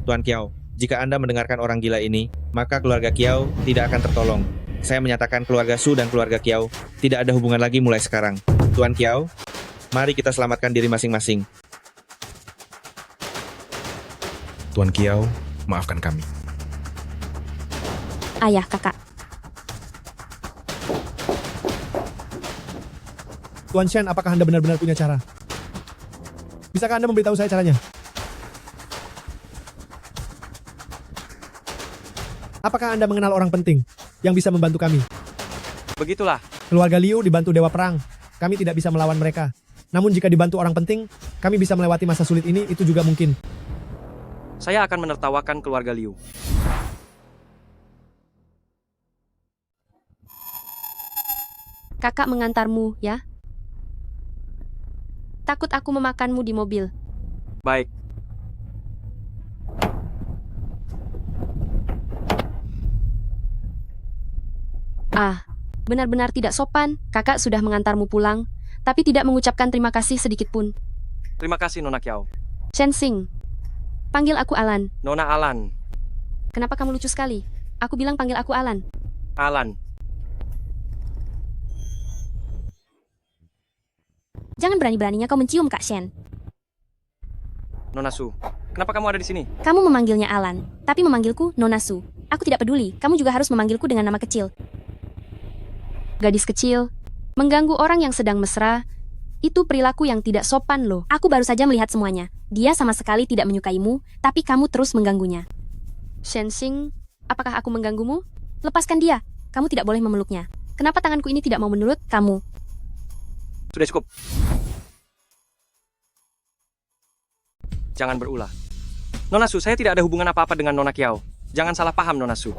Tuan Kiao, jika Anda mendengarkan orang gila ini, maka keluarga Kiao tidak akan tertolong. Saya menyatakan keluarga Su dan keluarga Kiao tidak ada hubungan lagi mulai sekarang. Tuan Kiao, mari kita selamatkan diri masing-masing. Tuan Kiao, maafkan kami. Ayah, kakak. Tuan Shen, apakah Anda benar-benar punya cara? Bisakah Anda memberitahu saya caranya? Apakah Anda mengenal orang penting yang bisa membantu kami? Begitulah. Keluarga Liu dibantu Dewa Perang. Kami tidak bisa melawan mereka. Namun jika dibantu orang penting, kami bisa melewati masa sulit ini, itu juga mungkin. Saya akan menertawakan keluarga Liu. Kakak mengantarmu, ya? Takut aku memakanmu di mobil. Baik. Benar-benar tidak sopan. Kakak sudah mengantarmu pulang, tapi tidak mengucapkan terima kasih sedikit pun. Terima kasih, Nona Kiao. Shen Xing, panggil aku Alan. Nona Alan. Kenapa kamu lucu sekali? Aku bilang panggil aku Alan. Alan. Jangan berani-beraninya kau mencium Kak Shen. Nona Su, kenapa kamu ada di sini? Kamu memanggilnya Alan, tapi memanggilku Nona Su. Aku tidak peduli, kamu juga harus memanggilku dengan nama kecil. Gadis kecil, mengganggu orang yang sedang mesra, itu perilaku yang tidak sopan loh. Aku baru saja melihat semuanya. Dia sama sekali tidak menyukaimu, tapi kamu terus mengganggunya. Shen Xing, apakah aku mengganggumu? Lepaskan dia, kamu tidak boleh memeluknya. Kenapa tanganku ini tidak mau menurut kamu? Sudah cukup. Jangan berulah. Nona Su, saya tidak ada hubungan apa-apa dengan Nona Kiao. Jangan salah paham, Nona Su.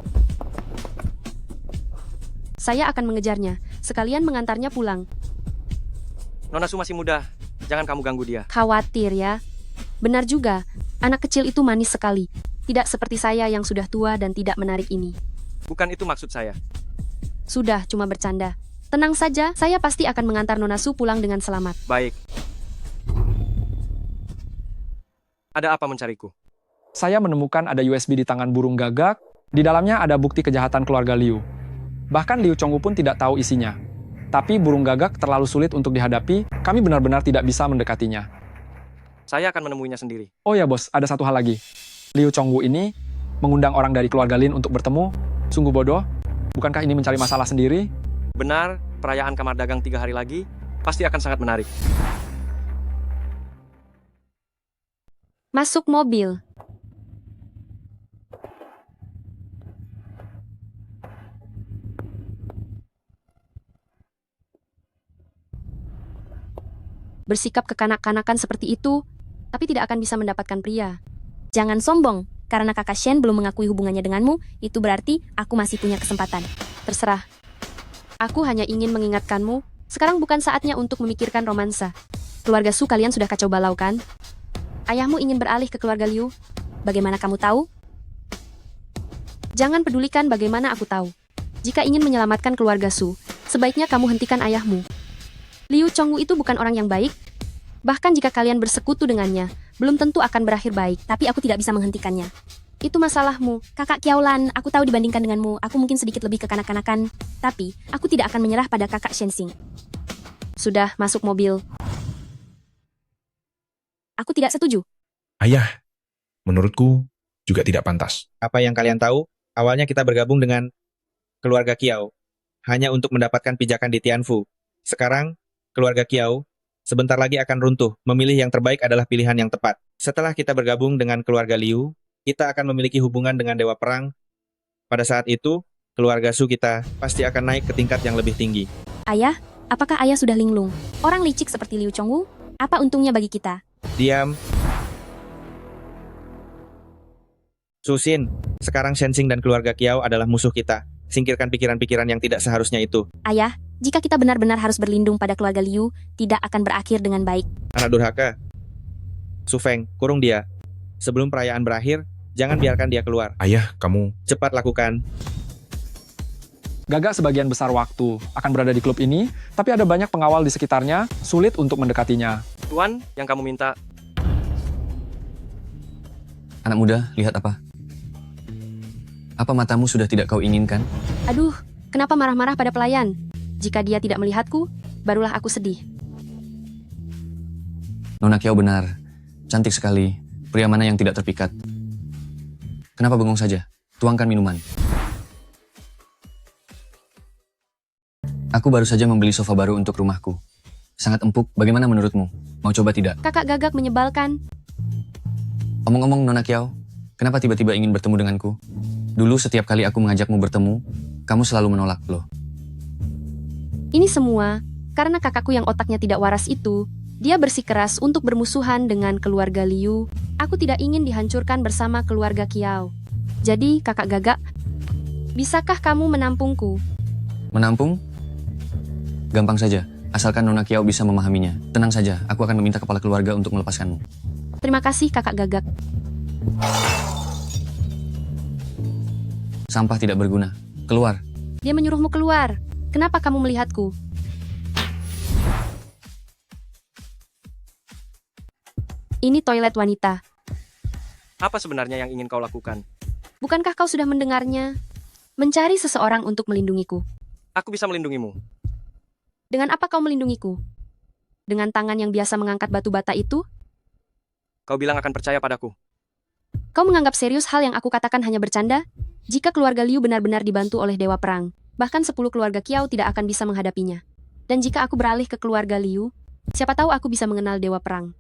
Saya akan mengejarnya, sekalian mengantarnya pulang. Nona Su masih muda, jangan kamu ganggu dia. Khawatir ya. Benar juga, anak kecil itu manis sekali. Tidak seperti saya yang sudah tua dan tidak menarik ini. Bukan itu maksud saya. Sudah, cuma bercanda. Tenang saja, saya pasti akan mengantar Nona Su pulang dengan selamat. Baik. Ada apa mencariku? Saya menemukan ada USB di tangan burung gagak. Di dalamnya ada bukti kejahatan keluarga Liu. Bahkan Liu Chongwu pun tidak tahu isinya. Tapi burung gagak terlalu sulit untuk dihadapi, kami benar-benar tidak bisa mendekatinya. Saya akan menemuinya sendiri. Oh ya bos, ada satu hal lagi. Liu Chongwu ini mengundang orang dari keluarga Lin untuk bertemu. Sungguh bodoh. Bukankah ini mencari masalah sendiri? Benar, perayaan kamar dagang 3 hari lagi pasti akan sangat menarik. Masuk mobil. Bersikap kekanak-kanakan seperti itu, tapi tidak akan bisa mendapatkan pria. Jangan sombong, karena kakak Shen belum mengakui hubungannya denganmu, itu berarti aku masih punya kesempatan. Terserah. Aku hanya ingin mengingatkanmu, sekarang bukan saatnya untuk memikirkan romansa. Keluarga Su kalian sudah kacau balau kan? Ayahmu ingin beralih ke keluarga Liu. Bagaimana kamu tahu? Jangan pedulikan bagaimana aku tahu. Jika ingin menyelamatkan keluarga Su, sebaiknya kamu hentikan ayahmu. Liu Chongwu itu bukan orang yang baik. Bahkan jika kalian bersekutu dengannya, belum tentu akan berakhir baik, tapi aku tidak bisa menghentikannya. Itu masalahmu, kakak Kiaolan. Aku tahu dibandingkan denganmu, aku mungkin sedikit lebih kekanak-kanakan, tapi aku tidak akan menyerah pada kakak Shenxing. Sudah, masuk mobil. Aku tidak setuju. Ayah, menurutku juga tidak pantas. Apa yang kalian tahu, awalnya kita bergabung dengan keluarga Kiao, hanya untuk mendapatkan pijakan di Tianfu. Sekarang, keluarga Kiao sebentar lagi akan runtuh. Memilih yang terbaik adalah pilihan yang tepat. Setelah kita bergabung dengan keluarga Liu, kita akan memiliki hubungan dengan Dewa Perang. Pada saat itu, keluarga Su kita pasti akan naik ke tingkat yang lebih tinggi. Ayah, apakah ayah sudah linglung? Orang licik seperti Liu Chongwu? Apa untungnya bagi kita? Diam. Susin, sekarang Shenxing dan keluarga Kiao adalah musuh kita. Singkirkan pikiran-pikiran yang tidak seharusnya itu. Ayah, jika kita benar-benar harus berlindung pada keluarga Liu, tidak akan berakhir dengan baik. Anak durhaka. Su Feng, kurung dia. Sebelum perayaan berakhir, jangan biarkan dia keluar. Ayah, kamu... Cepat lakukan. Gagak sebagian besar waktu akan berada di klub ini, tapi ada banyak pengawal di sekitarnya, sulit untuk mendekatinya. Tuan, yang kamu minta. Anak muda, lihat apa? Apa matamu sudah tidak kau inginkan? Aduh, kenapa marah-marah pada pelayan? Jika dia tidak melihatku, barulah aku sedih. Nona Kiao benar. Cantik sekali. Pria mana yang tidak terpikat? Kenapa bengong saja? Tuangkan minuman. Aku baru saja membeli sofa baru untuk rumahku. Sangat empuk, bagaimana menurutmu? Mau coba tidak? Kakak Gagak menyebalkan. Omong-omong Nona Kiao, kenapa tiba-tiba ingin bertemu denganku? Dulu setiap kali aku mengajakmu bertemu, kamu selalu menolak loh. Ini semua karena kakakku yang otaknya tidak waras itu. Dia bersikeras untuk bermusuhan dengan keluarga Liu. Aku tidak ingin dihancurkan bersama keluarga Kiao. Jadi, kakak Gagak, bisakah kamu menampungku? Menampung? Gampang saja, asalkan Nona Kiao bisa memahaminya. Tenang saja, aku akan meminta kepala keluarga untuk melepaskanmu. Terima kasih, kakak Gagak. Sampah tidak berguna. Keluar. Dia menyuruhmu keluar. Kenapa kamu melihatku? Ini toilet wanita. Apa sebenarnya yang ingin kau lakukan? Bukankah kau sudah mendengarnya? Mencari seseorang untuk melindungiku. Aku bisa melindungimu. Dengan apa kau melindungiku? Dengan tangan yang biasa mengangkat batu bata itu? Kau bilang akan percaya padaku. Kau menganggap serius hal yang aku katakan hanya bercanda? Jika keluarga Liu benar-benar dibantu oleh Dewa Perang, bahkan 10 keluarga Kiao tidak akan bisa menghadapinya. Dan jika aku beralih ke keluarga Liu, siapa tahu aku bisa mengenal Dewa Perang.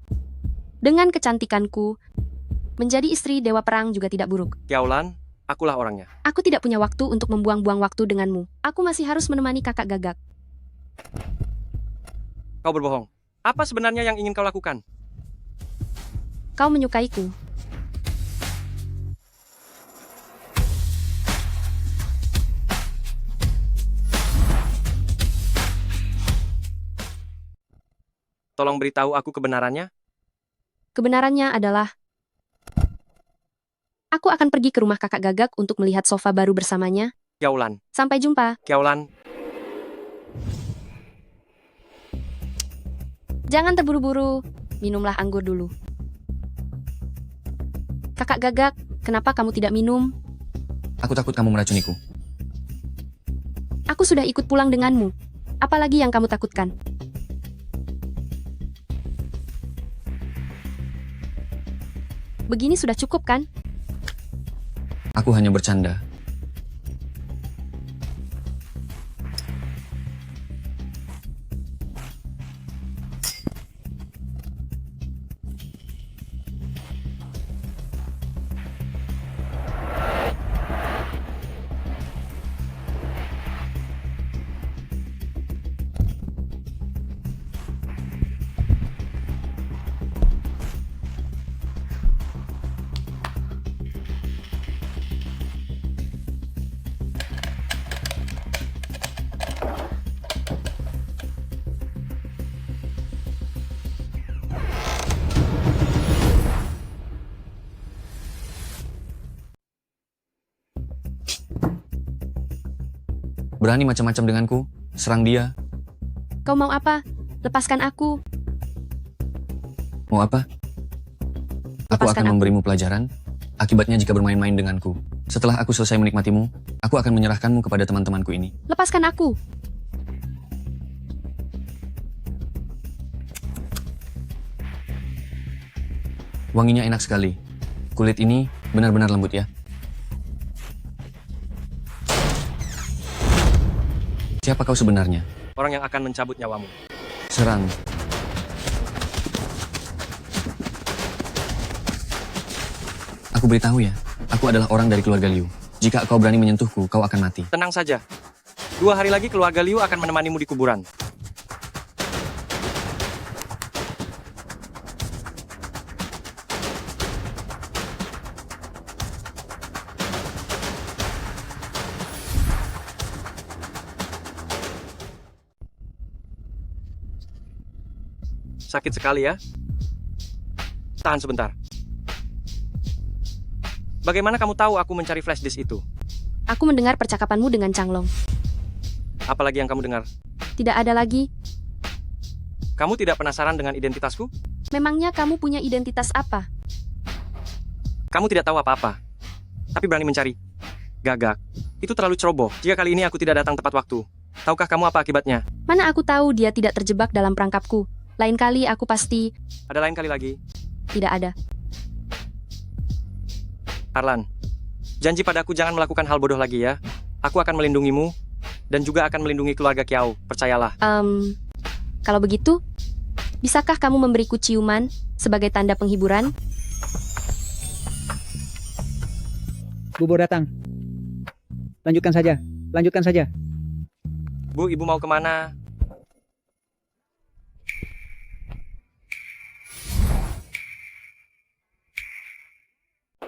Dengan kecantikanku, menjadi istri Dewa Perang juga tidak buruk. Kiaolan, akulah orangnya. Aku tidak punya waktu untuk membuang-buang waktu denganmu. Aku masih harus menemani kakak Gagak. Kau berbohong. Apa sebenarnya yang ingin kau lakukan? Kau menyukaiku. Tolong beritahu aku kebenarannya. Kebenarannya adalah, aku akan pergi ke rumah kakak Gagak untuk melihat sofa baru bersamanya. Kiaolan. Sampai jumpa. Kiaolan. Jangan terburu-buru. Minumlah anggur dulu. Kakak Gagak, kenapa kamu tidak minum? Aku takut kamu meracuniku. Aku sudah ikut pulang denganmu. Apalagi yang kamu takutkan? Begini sudah cukup kan? Aku hanya bercanda. Berani macam-macam denganku? Serang dia. Kau mau apa? Lepaskan aku. Mau apa? Aku Lepaskan akan aku. memberimu pelajaran. Akibatnya jika bermain-main denganku. Setelah aku selesai menikmatimu, aku akan menyerahkanmu kepada teman-temanku ini. Lepaskan aku. Wanginya enak sekali. Kulit ini benar-benar lembut ya. Siapa kau sebenarnya? Orang yang akan mencabut nyawamu. Serang. Aku beritahu ya, aku adalah orang dari keluarga Liu. Jika kau berani menyentuhku, kau akan mati. Tenang saja. 2 hari lagi keluarga Liu akan menemanimu di kuburan. Sakit sekali ya. Tahan sebentar. Bagaimana kamu tahu aku mencari flash disk itu? Aku mendengar percakapanmu dengan Changlong. Apalagi yang kamu dengar? Tidak ada lagi. Kamu tidak penasaran dengan identitasku? Memangnya kamu punya identitas apa? Kamu tidak tahu apa-apa, tapi berani mencari. Gagak. Itu terlalu ceroboh. Jika kali ini aku tidak datang tepat waktu, tahukah kamu apa akibatnya? Mana aku tahu dia tidak terjebak dalam perangkapku. Lain kali aku pasti... Ada lain kali lagi? Tidak ada. Arlan, janji padaku jangan melakukan hal bodoh lagi ya. Aku akan melindungimu, dan juga akan melindungi keluarga Kiao, percayalah. Kalau begitu, bisakah kamu memberiku ciuman sebagai tanda penghiburan? Bubur datang. Lanjutkan saja. Lanjutkan saja. Bu, ibu mau kemana?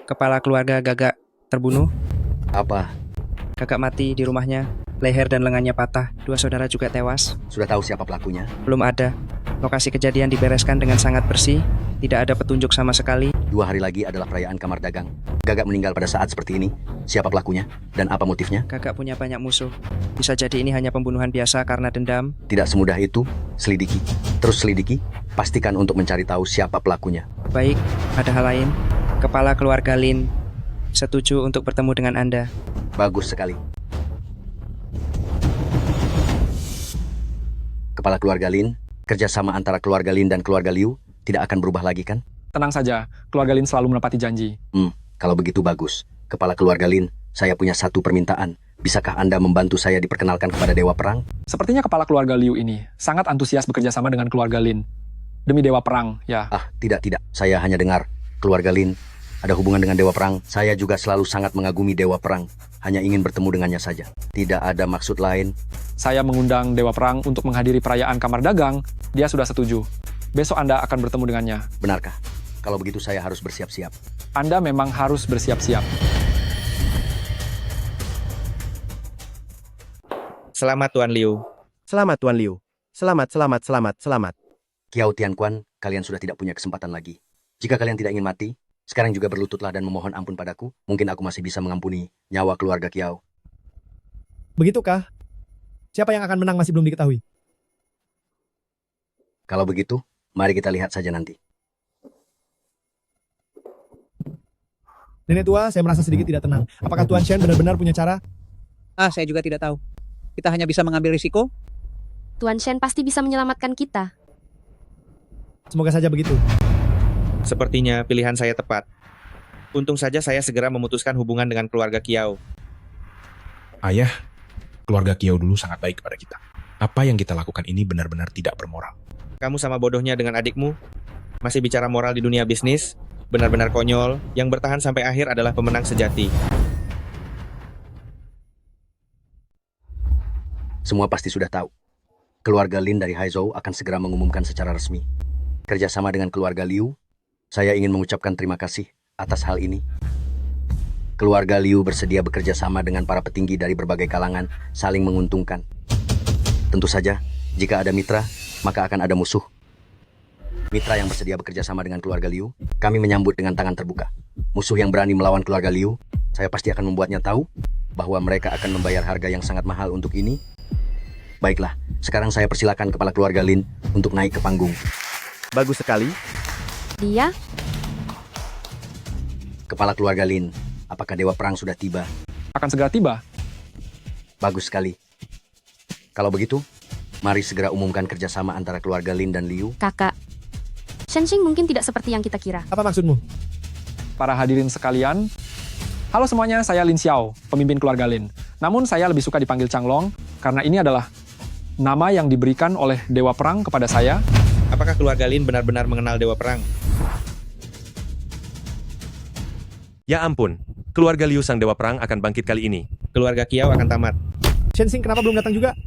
Kepala keluarga Gagak terbunuh. Apa? Gagak mati di rumahnya. Leher dan lengannya patah. 2 saudara juga tewas. Sudah tahu siapa pelakunya? Belum ada. Lokasi kejadian dibereskan dengan sangat bersih. Tidak ada petunjuk sama sekali. 2 hari lagi adalah perayaan kamar dagang. Gagak meninggal pada saat seperti ini. Siapa pelakunya? Dan apa motifnya? Gagak punya banyak musuh. Bisa jadi ini hanya pembunuhan biasa karena dendam. Tidak semudah itu. Selidiki. Terus selidiki. Pastikan untuk mencari tahu siapa pelakunya. Baik, ada hal lain. Kepala keluarga Lin setuju untuk bertemu dengan Anda. Bagus sekali. Kepala keluarga Lin, kerjasama antara keluarga Lin dan keluarga Liu tidak akan berubah lagi kan? Tenang saja, keluarga Lin selalu menepati janji. Kalau begitu bagus. Kepala keluarga Lin, saya punya satu permintaan. Bisakah Anda membantu saya diperkenalkan kepada Dewa Perang? Sepertinya kepala keluarga Liu ini sangat antusias bekerja sama dengan keluarga Lin. Demi Dewa Perang, ya. Tidak. Saya hanya dengar keluarga Lin ada hubungan dengan Dewa Perang. Saya juga selalu sangat mengagumi Dewa Perang. Hanya ingin bertemu dengannya saja. Tidak ada maksud lain. Saya mengundang Dewa Perang untuk menghadiri perayaan kamar dagang. Dia sudah setuju. Besok Anda akan bertemu dengannya. Benarkah? Kalau begitu saya harus bersiap-siap. Anda memang harus bersiap-siap. Selamat Tuan Liu. Selamat Tuan Liu. Selamat. Kiao Tianquan, kalian sudah tidak punya kesempatan lagi. Jika kalian tidak ingin mati, sekarang juga berlututlah dan memohon ampun padaku. Mungkin aku masih bisa mengampuni nyawa keluarga Kiao. Begitukah? Siapa yang akan menang masih belum diketahui. Kalau begitu, mari kita lihat saja nanti. Nenek tua, saya merasa sedikit tidak tenang. Apakah Tuan Shen benar-benar punya cara? Saya juga tidak tahu. Kita hanya bisa mengambil risiko. Tuan Shen pasti bisa menyelamatkan kita. Semoga saja begitu. Sepertinya pilihan saya tepat. Untung saja saya segera memutuskan hubungan dengan keluarga Kiao. Ayah, keluarga Kiao dulu sangat baik kepada kita. Apa yang kita lakukan ini benar-benar tidak bermoral. Kamu sama bodohnya dengan adikmu. Masih bicara moral di dunia bisnis. Benar-benar konyol. Yang bertahan sampai akhir adalah pemenang sejati. Semua pasti sudah tahu. Keluarga Lin dari Haizhou akan segera mengumumkan secara resmi. Kerjasama dengan keluarga Liu, saya ingin mengucapkan terima kasih atas hal ini. Keluarga Liu bersedia bekerja sama dengan para petinggi dari berbagai kalangan, saling menguntungkan. Tentu saja, jika ada mitra, maka akan ada musuh. Mitra yang bersedia bekerja sama dengan keluarga Liu, kami menyambut dengan tangan terbuka. Musuh yang berani melawan keluarga Liu, saya pasti akan membuatnya tahu bahwa mereka akan membayar harga yang sangat mahal untuk ini. Baiklah, sekarang saya persilakan kepala keluarga Lin untuk naik ke panggung. Bagus sekali. Dia? Kepala keluarga Lin, apakah Dewa Perang sudah tiba? Akan segera tiba. Bagus sekali. Kalau begitu, mari segera umumkan kerjasama antara keluarga Lin dan Liu. Kakak, Shenxing mungkin tidak seperti yang kita kira. Apa maksudmu? Para hadirin sekalian, halo semuanya, saya Lin Xiao, pemimpin keluarga Lin. Namun saya lebih suka dipanggil Changlong, karena ini adalah nama yang diberikan oleh Dewa Perang kepada saya. Apakah keluarga Lin benar-benar mengenal Dewa Perang? Ya ampun, keluarga Liu sang Dewa Perang akan bangkit kali ini. Keluarga Kiao akan tamat. Shenxing kenapa belum datang juga?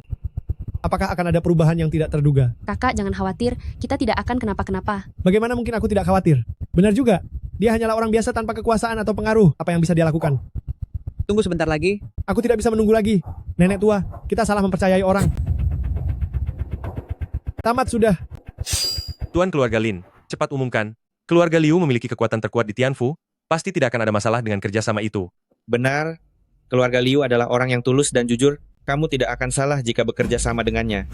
Apakah akan ada perubahan yang tidak terduga? Kakak, jangan khawatir, kita tidak akan kenapa-kenapa. Bagaimana mungkin aku tidak khawatir? Benar juga, dia hanyalah orang biasa tanpa kekuasaan atau pengaruh. Apa yang bisa dia lakukan? Tunggu sebentar lagi. Aku tidak bisa menunggu lagi. Nenek tua, kita salah mempercayai orang. Tamat sudah. Tuan keluarga Lin, cepat umumkan. Keluarga Liu memiliki kekuatan terkuat di Tianfu, pasti tidak akan ada masalah dengan kerjasama itu. Benar, keluarga Liu adalah orang yang tulus dan jujur. Kamu tidak akan salah jika bekerja sama dengannya.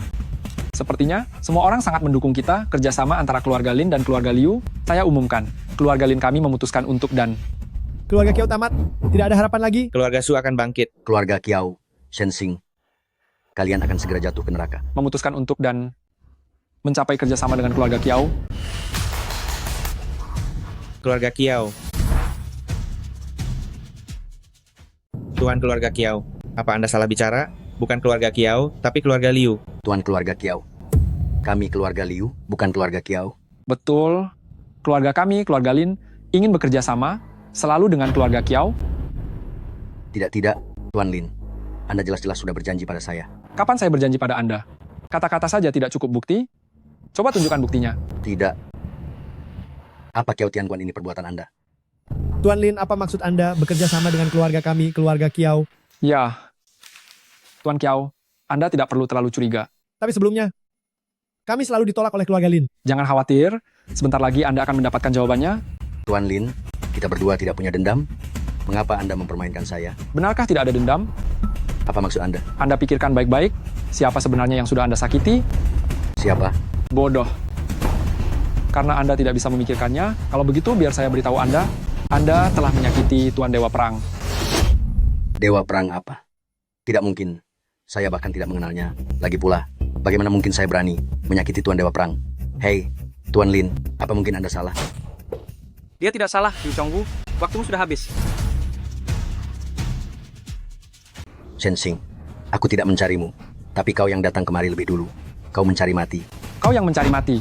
Sepertinya, semua orang sangat mendukung kita kerjasama antara keluarga Lin dan keluarga Liu. Saya umumkan, keluarga Lin kami memutuskan untuk dan... Keluarga Kiao tamat, tidak ada harapan lagi. Keluarga Su akan bangkit. Keluarga Kiao, Shenxing, kalian akan segera jatuh ke neraka. Memutuskan untuk dan mencapai kerjasama dengan keluarga Kiao. Keluarga Kiao. Tuan keluarga Kiao, apa Anda salah bicara? Bukan keluarga Kiao, tapi keluarga Liu. Tuan keluarga Kiao, kami keluarga Liu, bukan keluarga Kiao. Betul, keluarga kami, keluarga Lin, ingin bekerja sama selalu dengan keluarga Kiao. Tidak, Tuan Lin. Anda jelas-jelas sudah berjanji pada saya. Kapan saya berjanji pada Anda? Kata-kata saja tidak cukup bukti. Coba tunjukkan buktinya. Tidak. Apa Kiao Tianguan ini perbuatan Anda? Tuan Lin, apa maksud Anda bekerja sama dengan keluarga kami, keluarga Kiao? Ya, Tuan Kiao, Anda tidak perlu terlalu curiga. Tapi sebelumnya, kami selalu ditolak oleh keluarga Lin. Jangan khawatir, sebentar lagi Anda akan mendapatkan jawabannya. Tuan Lin, kita berdua tidak punya dendam. Mengapa Anda mempermainkan saya? Benarkah tidak ada dendam? Apa maksud Anda? Anda pikirkan baik-baik, siapa sebenarnya yang sudah Anda sakiti? Siapa? Bodoh. Karena Anda tidak bisa memikirkannya, kalau begitu biar saya beritahu Anda telah menyakiti Tuan Dewa Perang. Dewa Perang apa? Tidak mungkin. Saya bahkan tidak mengenalnya. Lagi pula, bagaimana mungkin saya berani menyakiti Tuan Dewa Perang? Hei, Tuan Lin, apa mungkin Anda salah? Dia tidak salah, Liu Chongwu. Waktumu sudah habis. Shenxing, aku tidak mencarimu. Tapi kau yang datang kemari lebih dulu. Kau mencari mati. Kau yang mencari mati.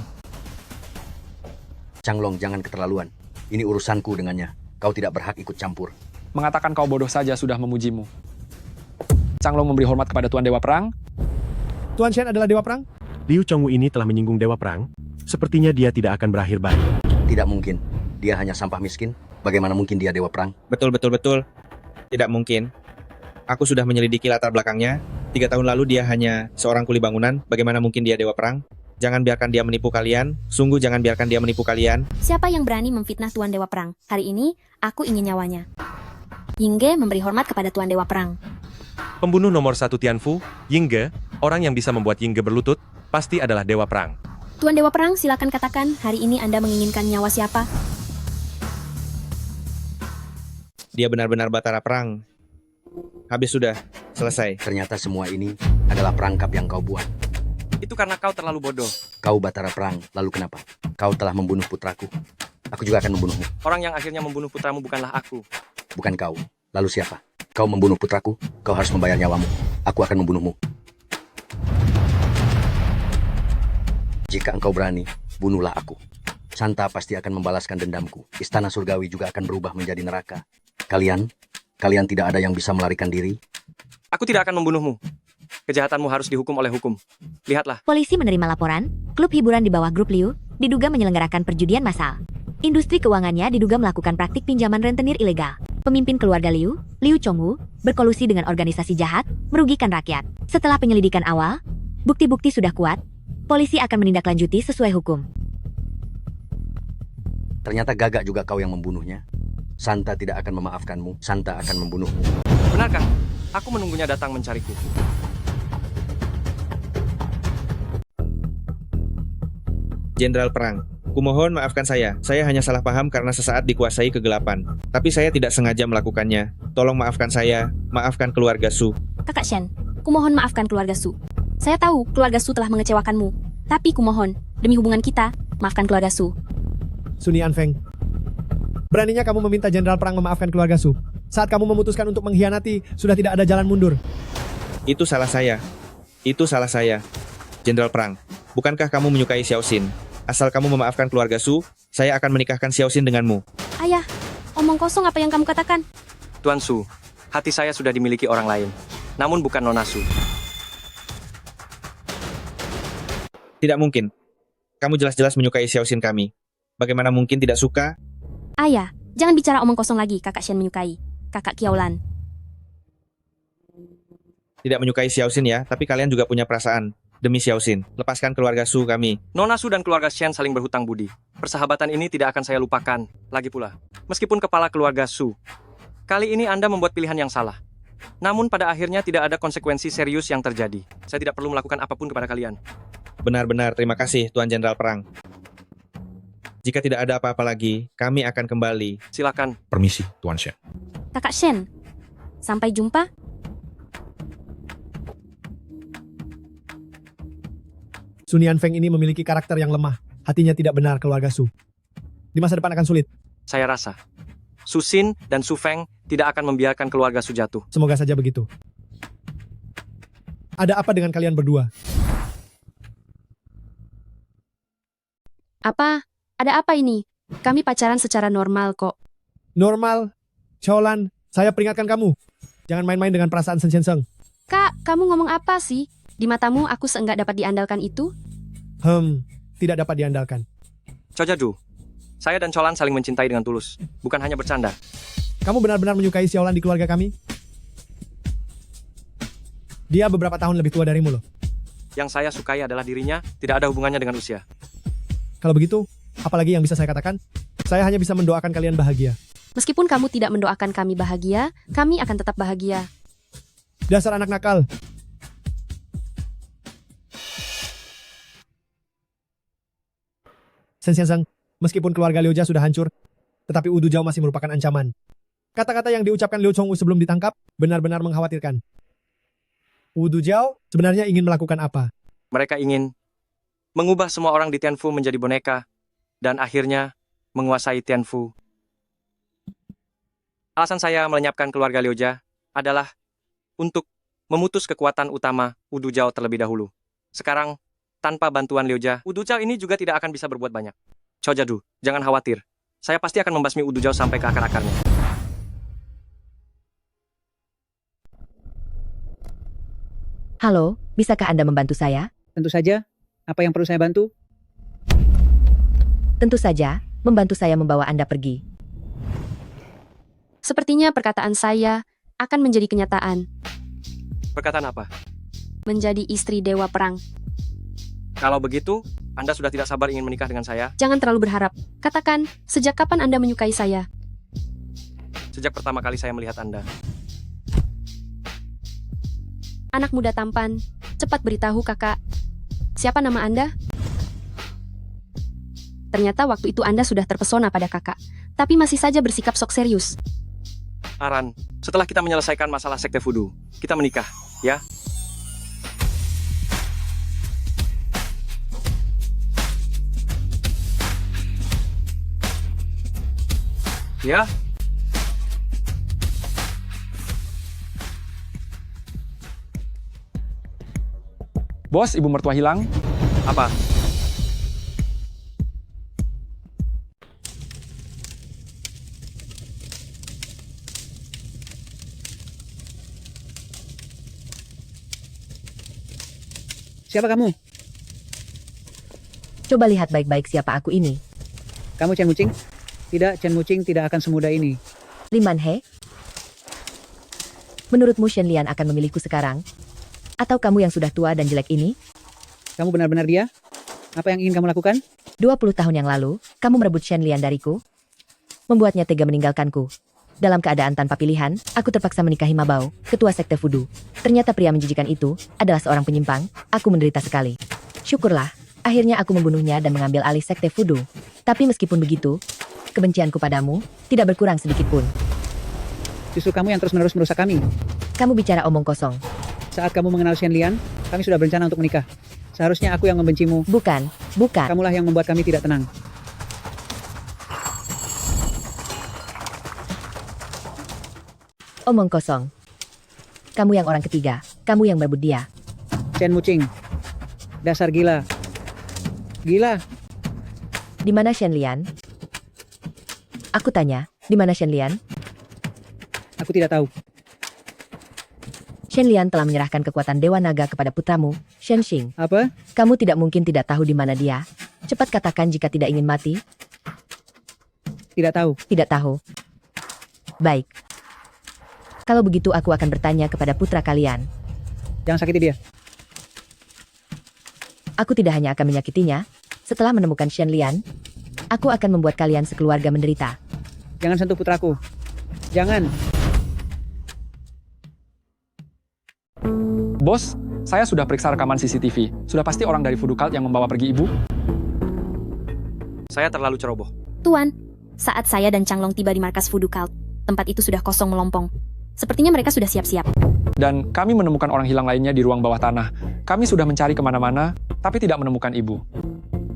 Changlong, jangan keterlaluan. Ini urusanku dengannya. Kau tidak berhak ikut campur. Mengatakan kau bodoh saja sudah memujimu. Changlong memberi hormat kepada Tuan Dewa Perang. Tuan Shen adalah Dewa Perang? Liu Chongwu ini telah menyinggung Dewa Perang. Sepertinya dia tidak akan berakhir baik. Tidak mungkin. Dia hanya sampah miskin. Bagaimana mungkin dia Dewa Perang? Betul. Tidak mungkin. Aku sudah menyelidiki latar belakangnya. 3 tahun lalu dia hanya seorang kuli bangunan. Bagaimana mungkin dia Dewa Perang? Jangan biarkan dia menipu kalian. Sungguh jangan biarkan dia menipu kalian. Siapa yang berani memfitnah Tuan Dewa Perang? Hari ini, aku ingin nyawanya. Yingge memberi hormat kepada Tuan Dewa Perang. Pembunuh nomor 1 Tianfu, Yingge, orang yang bisa membuat Yingge berlutut, pasti adalah Dewa Perang. Tuan Dewa Perang, silakan katakan, hari ini Anda menginginkan nyawa siapa? Dia benar-benar Batara Perang. Habis sudah, selesai. Ternyata semua ini adalah perangkap yang kau buat. Itu karena kau terlalu bodoh. Kau Batara Perang, lalu kenapa? Kau telah membunuh putraku. Aku juga akan membunuhmu. Orang yang akhirnya membunuh putramu bukanlah aku. Bukan kau. Lalu siapa? Kau membunuh putraku, kau harus membayar nyawamu. Aku akan membunuhmu. Jika engkau berani, bunuhlah aku. Santa pasti akan membalaskan dendamku. Istana surgawi juga akan berubah menjadi neraka. Kalian tidak ada yang bisa melarikan diri. Aku tidak akan membunuhmu. Kejahatanmu harus dihukum oleh hukum. Lihatlah. Polisi menerima laporan, klub hiburan di bawah grup Liu diduga menyelenggarakan perjudian massal. Industri keuangannya diduga melakukan praktik pinjaman rentenir ilegal. Pemimpin keluarga Liu, Liu Chongwu, berkolusi dengan organisasi jahat, merugikan rakyat. Setelah penyelidikan awal, bukti-bukti sudah kuat, polisi akan menindaklanjuti sesuai hukum. Ternyata gagak juga kau yang membunuhnya. Santa tidak akan memaafkanmu, Santa akan membunuhmu. Benarkah? Aku menunggunya datang mencariku. Jenderal Perang, Kumohon maafkan saya hanya salah paham karena sesaat dikuasai kegelapan. Tapi saya tidak sengaja melakukannya. Tolong maafkan saya, maafkan keluarga Su. Kakak Shen, kumohon maafkan keluarga Su. Saya tahu keluarga Su telah mengecewakanmu. Tapi kumohon, demi hubungan kita, maafkan keluarga Su. Suni Anfeng, beraninya kamu meminta Jenderal Perang memaafkan keluarga Su. Saat kamu memutuskan untuk mengkhianati, sudah tidak ada jalan mundur. Itu salah saya. Itu salah saya. Jenderal Perang, bukankah kamu menyukai Xiao Xin? Asal kamu memaafkan keluarga Su, saya akan menikahkan Xiao Xin denganmu. Ayah, omong kosong apa yang kamu katakan? Tuan Su, hati saya sudah dimiliki orang lain. Namun bukan Nona Su. Tidak mungkin. Kamu jelas-jelas menyukai Xiao Xin kami. Bagaimana mungkin tidak suka? Ayah, jangan bicara omong kosong lagi, kakak Shen menyukai. Kakak Kiaolan. Tidak menyukai Xiao Xin ya, tapi kalian juga punya perasaan. Demi Xiao Xin, lepaskan keluarga Su kami. Nona Su dan keluarga Shen saling berhutang budi. Persahabatan ini tidak akan saya lupakan. Lagi pula, meskipun kepala keluarga Su, kali ini Anda membuat pilihan yang salah. Namun pada akhirnya tidak ada konsekuensi serius yang terjadi. Saya tidak perlu melakukan apapun kepada kalian. Benar-benar terima kasih Tuan Jenderal Perang. Jika tidak ada apa-apa lagi, kami akan kembali. Silakan. Permisi, Tuan Shen. Kakak Shen, sampai jumpa. Suni Anfeng ini memiliki karakter yang lemah. Hatinya tidak benar keluarga Su. Di masa depan akan sulit. Saya rasa Su Xin dan Su Feng tidak akan membiarkan keluarga Su jatuh. Semoga saja begitu. Ada apa dengan kalian berdua? Apa? Ada apa ini? Kami pacaran secara normal kok. Normal? Xiaolan, saya peringatkan kamu. Jangan main-main dengan perasaan Shen Seng. Kak, kamu ngomong apa sih? Di matamu aku seenggak dapat diandalkan itu? Tidak dapat diandalkan. Chojadu, saya dan Cholan saling mencintai dengan tulus. Bukan hanya bercanda. Kamu benar-benar menyukai Xiaolan di keluarga kami? Dia beberapa tahun lebih tua darimu loh. Yang saya sukai adalah dirinya, tidak ada hubungannya dengan usia. Kalau begitu, apalagi yang bisa saya katakan? Saya hanya bisa mendoakan kalian bahagia. Meskipun kamu tidak mendoakan kami bahagia, kami akan tetap bahagia. Dasar anak nakal. Shen Xianzeng, meskipun keluarga Liu Jia sudah hancur, tetapi Wudu Zhao masih merupakan ancaman. Kata-kata yang diucapkan Liu Chongwu sebelum ditangkap benar-benar mengkhawatirkan. Wudu Zhao sebenarnya ingin melakukan apa? Mereka ingin mengubah semua orang di Tianfu menjadi boneka, dan akhirnya menguasai Tianfu. Alasan saya melenyapkan keluarga Liu Jia adalah untuk memutus kekuatan utama Wudu Zhao terlebih dahulu. Sekarang, tanpa bantuan Liu Jia, Wudu Zhao ini juga tidak akan bisa berbuat banyak. Chojadu, jangan khawatir. Saya pasti akan membasmi Wudu Zhao sampai ke akar-akarnya. Halo, bisakah Anda membantu saya? Tentu saja. Apa yang perlu saya bantu? Tentu saja, membantu saya membawa Anda pergi. Sepertinya perkataan saya akan menjadi kenyataan. Perkataan apa? Menjadi istri Dewa Perang. Kalau begitu, Anda sudah tidak sabar ingin menikah dengan saya? Jangan terlalu berharap. Katakan, sejak kapan Anda menyukai saya? Sejak pertama kali saya melihat Anda. Anak muda tampan, cepat beritahu kakak. Siapa nama Anda? Ternyata waktu itu Anda sudah terpesona pada kakak, tapi masih saja bersikap sok serius. Aran, setelah kita menyelesaikan masalah sekte Fudu, kita menikah, ya? Ya? Bos, ibu mertua hilang. Apa? Siapa kamu? Coba lihat baik-baik siapa aku ini. Kamu Chen Wuqing? Tidak, Chen Wuqing tidak akan semudah ini. Lin Manhe? Menurutmu Shen Lian akan memilihku sekarang? Atau kamu yang sudah tua dan jelek ini? Kamu benar-benar dia? Apa yang ingin kamu lakukan? 20 tahun yang lalu, kamu merebut Shen Lian dariku. Membuatnya tega meninggalkanku. Dalam keadaan tanpa pilihan, aku terpaksa menikahi Ma Bao, ketua sekte Fudu. Ternyata pria menjijikan itu adalah seorang penyimpang. Aku menderita sekali. Syukurlah, Akhirnya aku membunuhnya dan mengambil alih sekte Fudo. Tapi meskipun begitu, kebencianku padamu tidak berkurang sedikit pun. Justru kamu yang terus-menerus merusak kami. Kamu bicara omong kosong. Saat kamu mengenal Shenlian, kami sudah berencana untuk menikah. Seharusnya aku yang membencimu. Bukan. Kamulah yang membuat kami tidak tenang. Omong kosong. Kamu yang orang ketiga. Kamu yang merebut dia. Chen Muqing. Dasar gila. Gila. Di mana Shenlian? Aku tanya, di mana Shenlian? Aku tidak tahu. Shenlian telah menyerahkan kekuatan Dewa Naga kepada putramu, Shenxing. Apa? Kamu tidak mungkin tidak tahu di mana dia. Cepat katakan jika tidak ingin mati. Tidak tahu. Tidak tahu. Baik. Kalau begitu aku akan bertanya kepada putra kalian. Jangan sakiti dia. Aku tidak hanya akan menyakitinya. Setelah menemukan Shenlian, aku akan membuat kalian sekeluarga menderita. Jangan sentuh putraku. Jangan. Bos, saya sudah periksa rekaman CCTV. Sudah pasti orang dari Voodoo Cult yang membawa pergi ibu? Saya terlalu ceroboh. Tuan, saat saya dan Changlong tiba di markas Voodoo Cult, tempat itu sudah kosong melompong. Sepertinya mereka sudah siap-siap. Dan kami menemukan orang hilang lainnya di ruang bawah tanah. Kami sudah mencari kemana-mana, tapi tidak menemukan ibu.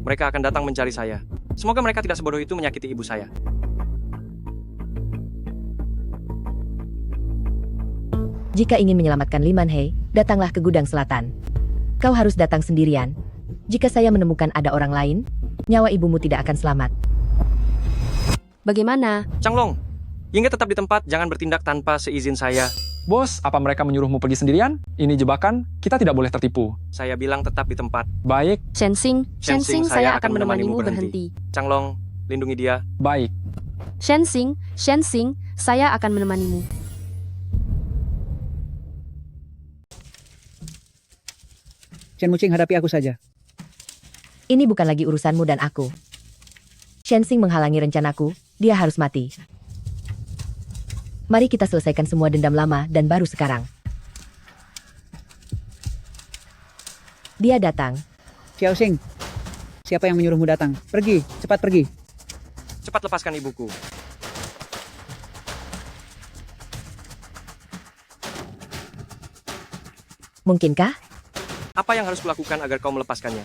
Mereka akan datang mencari saya. Semoga mereka tidak sebodoh itu menyakiti ibu saya. Jika ingin menyelamatkan Li Manhei, datanglah ke gudang selatan. Kau harus datang sendirian. Jika saya menemukan ada orang lain, nyawa ibumu tidak akan selamat. Bagaimana? Changlong, Yingge tetap di tempat, jangan bertindak tanpa seizin saya. Bos, apa mereka menyuruhmu pergi sendirian? Ini jebakan, kita tidak boleh tertipu. Saya bilang tetap di tempat. Baik. Shenxing, saya akan menemanimu berhenti. Changlong, lindungi dia. Baik. Shenxing, saya akan menemanimu. Chen Muqing, hadapi aku saja. Ini bukan lagi urusanmu dan aku. Shenxing menghalangi rencanaku, dia harus mati. Mari kita selesaikan semua dendam lama dan baru sekarang. Dia datang. Xiaoxing, siapa yang menyuruhmu datang? Pergi, cepat pergi. Cepat lepaskan ibuku. Mungkinkah? Apa yang harus kulakukan agar kau melepaskannya?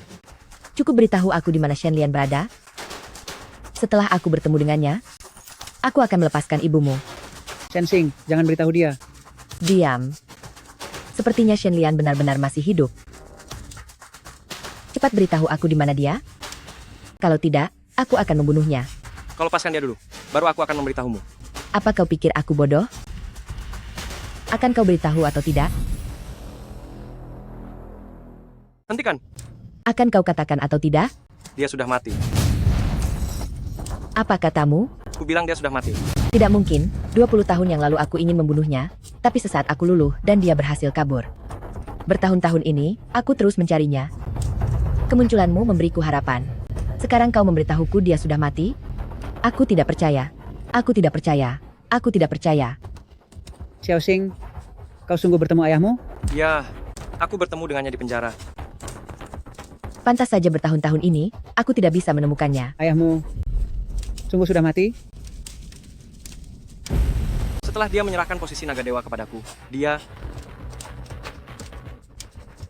Cukup beritahu aku di mana Shenlian berada. Setelah aku bertemu dengannya, aku akan melepaskan ibumu. Shenxing, jangan beritahu dia. Diam. Sepertinya Shenlian benar-benar masih hidup. Cepat beritahu aku di mana dia. Kalau tidak, aku akan membunuhnya. Kau lepaskan dia dulu, baru aku akan memberitahumu. Apa kau pikir aku bodoh? Akan kau beritahu atau tidak? Hentikan. Akan kau katakan atau tidak? Dia sudah mati. Apa katamu? Ku bilang dia sudah mati. Tidak mungkin, 20 tahun yang lalu aku ingin membunuhnya, tapi sesaat aku luluh dan dia berhasil kabur. Bertahun-tahun ini, aku terus mencarinya. Kemunculanmu memberiku harapan. Sekarang kau memberitahuku dia sudah mati? Aku tidak percaya. Aku tidak percaya. Aku tidak percaya. Xiaoxing, kau sungguh bertemu ayahmu? Ya, aku bertemu dengannya di penjara. Pantas saja bertahun-tahun ini, aku tidak bisa menemukannya. Ayahmu sungguh sudah mati? Setelah dia menyerahkan posisi naga dewa kepadaku, dia...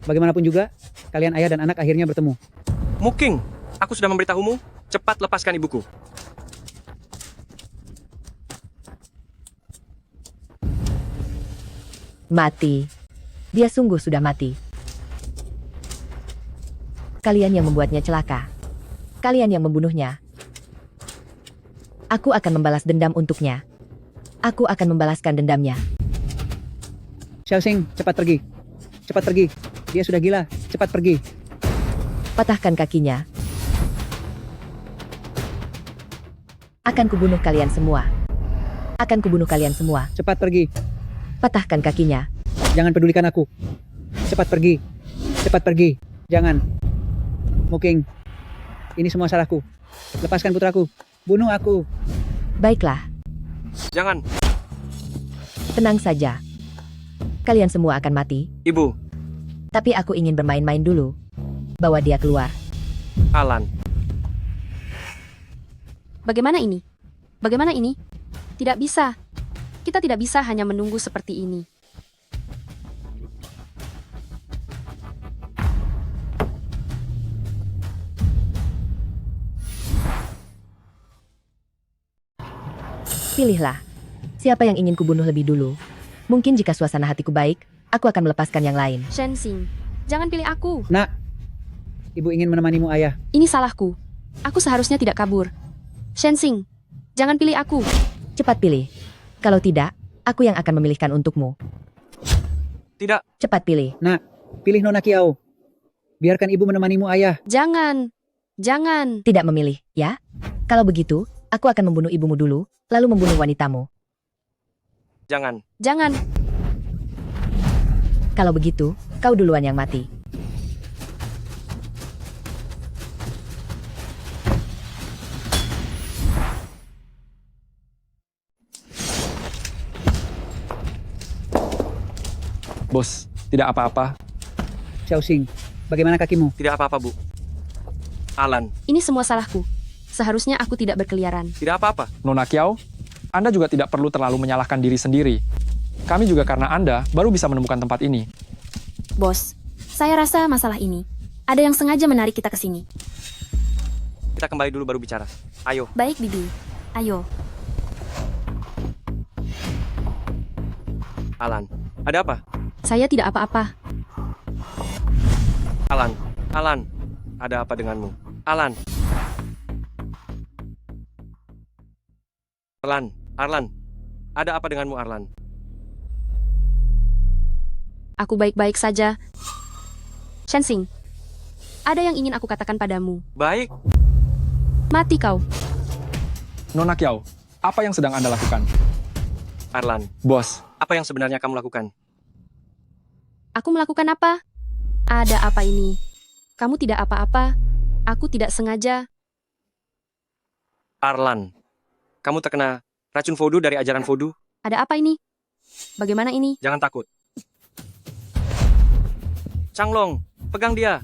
Bagaimanapun juga, kalian ayah dan anak akhirnya bertemu. Muqing, aku sudah memberitahumu, cepat lepaskan ibuku. Mati. Dia sungguh sudah mati. Kalian yang membuatnya celaka. Kalian yang membunuhnya. Aku akan membalas dendam untuknya. Aku akan membalaskan dendamnya. Xiaoxing, cepat pergi. Cepat pergi. Dia sudah gila. Cepat pergi. Patahkan kakinya. Akan kubunuh kalian semua. Akan kubunuh kalian semua. Cepat pergi. Patahkan kakinya. Jangan pedulikan aku. Cepat pergi. Cepat pergi. Jangan. Muqing, ini semua salahku. Lepaskan putraku. Bunuh aku. Baiklah. Jangan. Tenang saja. Kalian semua akan mati. Ibu. Tapi aku ingin bermain-main dulu. Bawa dia keluar. Alan. Bagaimana ini? Bagaimana ini? Tidak bisa. Kita tidak bisa hanya menunggu seperti ini. Pilihlah. Siapa yang ingin kubunuh lebih dulu? Mungkin jika suasana hatiku baik, aku akan melepaskan yang lain. Shensing, jangan pilih aku. Nak, ibu ingin menemanimu ayah. Ini salahku. Aku seharusnya tidak kabur. Shensing, jangan pilih aku. Cepat pilih. Kalau tidak, aku yang akan memilihkan untukmu. Tidak. Cepat pilih. Nak, pilih Nona Kiau. Biarkan ibu menemanimu ayah. Jangan. Jangan. Tidak memilih, ya? Kalau begitu, aku akan membunuh ibumu dulu, lalu membunuh wanitamu. Jangan. Jangan. Kalau begitu, kau duluan yang mati. Bos, tidak apa-apa. Xiaoxing, bagaimana kakimu? Tidak apa-apa, Bu. Alan. Ini semua salahku. Seharusnya aku tidak berkeliaran. Tidak apa-apa. Nona Kiau, Anda juga tidak perlu terlalu menyalahkan diri sendiri. Kami juga karena Anda baru bisa menemukan tempat ini. Bos, saya rasa masalah ini ada yang sengaja menarik kita ke sini. Kita kembali dulu baru bicara. Ayo. Baik, Bibi. Ayo. Alan, ada apa? Saya tidak apa-apa. Alan, Alan, ada apa denganmu? Alan. Arlan, ada apa denganmu, Arlan? Aku baik-baik saja. Shensing, ada yang ingin aku katakan padamu. Baik. Mati kau. Nona Kiau, apa yang sedang Anda lakukan? Arlan. Bos. Apa yang sebenarnya kamu lakukan? Aku melakukan apa? Ada apa ini? Kamu tidak apa-apa. Aku tidak sengaja. Arlan, kamu terkena racun voodoo dari ajaran voodoo? Ada apa ini? Bagaimana ini? Jangan takut. Changlong, pegang dia.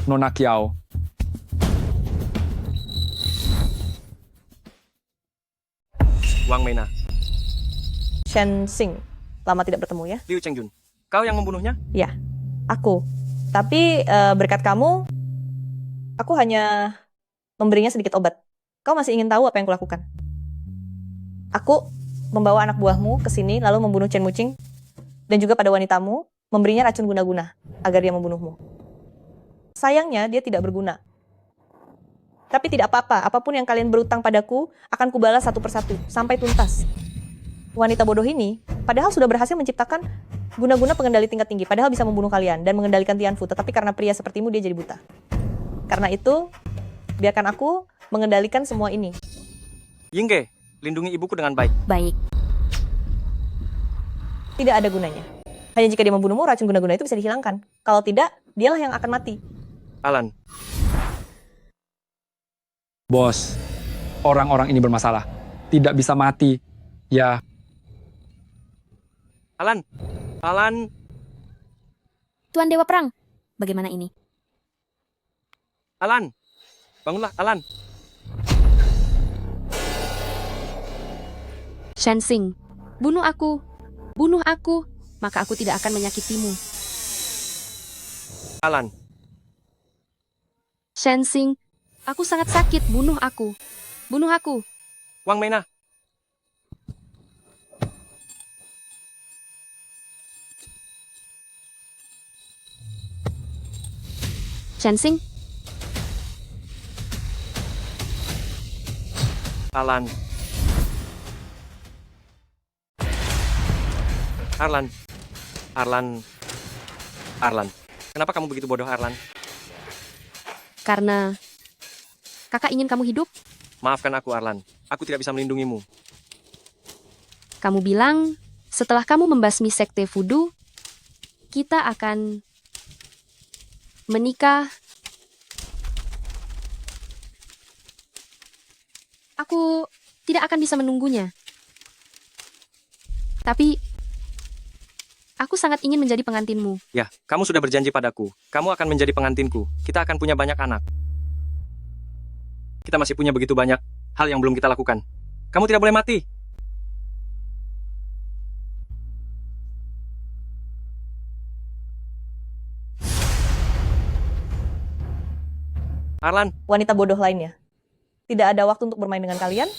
Nona Kiau. Wang Mena. Shensing, lama tidak bertemu ya? Liu Chengjun, kau yang membunuhnya? Ya, aku. Tapi berkat kamu, aku hanya memberinya sedikit obat. Kau masih ingin tahu apa yang kulakukan? Aku membawa anak buahmu ke sini lalu membunuh Chen Muqing dan juga pada wanitamu memberinya racun guna-guna agar dia membunuhmu. Sayangnya dia tidak berguna. Tapi tidak apa-apa, apapun yang kalian berutang padaku akan kubalas satu persatu sampai tuntas. Wanita bodoh ini padahal sudah berhasil menciptakan guna-guna pengendali tingkat tinggi, padahal bisa membunuh kalian dan mengendalikan Tianfu, tetapi karena pria sepertimu dia jadi buta. Karena itu, biarkan aku mengendalikan semua ini. Yingge, lindungi ibuku dengan baik. Baik. Tidak ada gunanya. Hanya jika dia membunuhmu, racun guna-guna itu bisa dihilangkan. Kalau tidak, dialah yang akan mati. Alan. Bos, orang-orang ini bermasalah. Tidak bisa mati. Ya. Alan. Alan. Tuan Dewa Perang, bagaimana ini? Alan. Bangunlah, Alan. Shensing, bunuh aku. Bunuh aku, maka aku tidak akan menyakitimu. Alan. Shensing, aku sangat sakit. Bunuh aku. Bunuh aku. Wang Mena. Shensing, Alan. Arlan. Arlan. Kenapa kamu begitu bodoh, Arlan? karena kakak ingin kamu hidup. Maafkan aku, Arlan. Aku tidak bisa melindungimu. Kamu bilang, setelah kamu membasmi sekte voodoo, kita akan menikah. Aku tidak akan bisa menunggunya. Tapi, aku sangat ingin menjadi pengantinmu. Ya, kamu sudah berjanji padaku. Kamu akan menjadi pengantinku. Kita akan punya banyak anak. Kita masih punya begitu banyak hal yang belum kita lakukan. Kamu tidak boleh mati. Arlan. Wanita bodoh lainnya. Tidak ada waktu untuk bermain dengan kalian.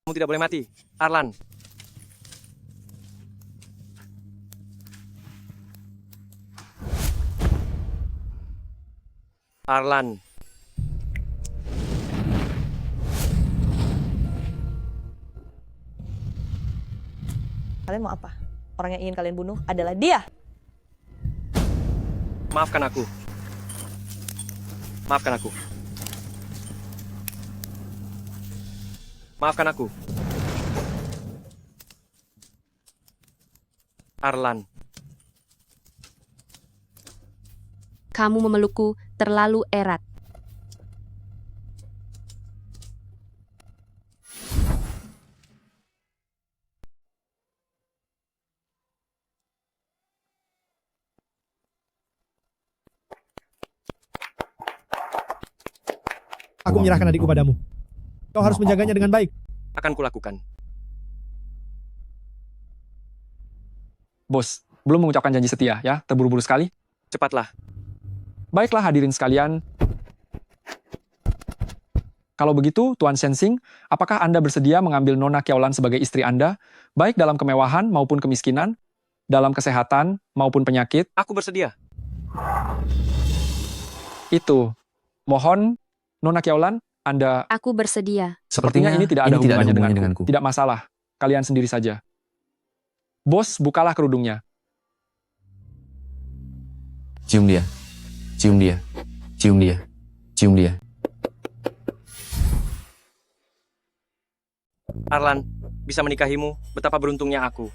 Kamu tidak boleh mati. Arlan. Arlan. Kalian mau apa? Orang yang ingin kalian bunuh adalah dia. Maafkan aku. Maafkan aku. Maafkan aku. Arlan. Kamu memelukku terlalu erat. Aku menyerahkan adikku padamu. Kau harus menjaganya dengan baik. Akan kulakukan. Bos, belum mengucapkan janji setia ya, terburu-buru sekali. Cepatlah. Baiklah hadirin sekalian. Kalau begitu, Tuan Sensing, apakah Anda bersedia mengambil Nona Kiaolan sebagai istri Anda, baik dalam kemewahan maupun kemiskinan, dalam kesehatan maupun penyakit? Aku bersedia. Itu. Mohon, Nona Kiaolan, Anda... Aku bersedia. Sepertinya ini tidak ada hubungannya denganku. Tidak masalah. Kalian sendiri saja. Bos, bukalah kerudungnya. Cium dia. Cium dia. Cium dia. Cium dia. Arlan, bisa menikahimu, betapa beruntungnya aku.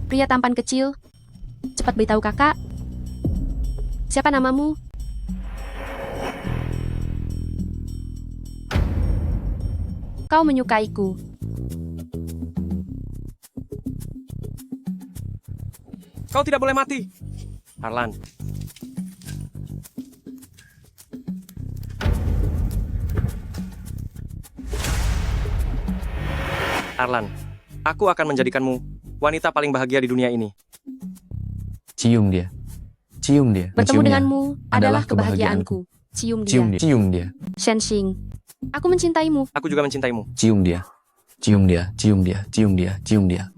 Pria tampan kecil. Cepat beritahu kakak. Siapa namamu? Kau menyukaiku. Kau tidak boleh mati. Arlan. Arlan, aku akan menjadikanmu wanita paling bahagia di dunia ini. Cium dia. Cium dia. Bertemu Menciumnya denganmu adalah kebahagiaanku. Cium dia. Cium dia. Cium dia. Shenxing, aku mencintaimu. Aku juga mencintaimu. Cium dia. Cium dia. Cium dia. Cium dia. Cium dia.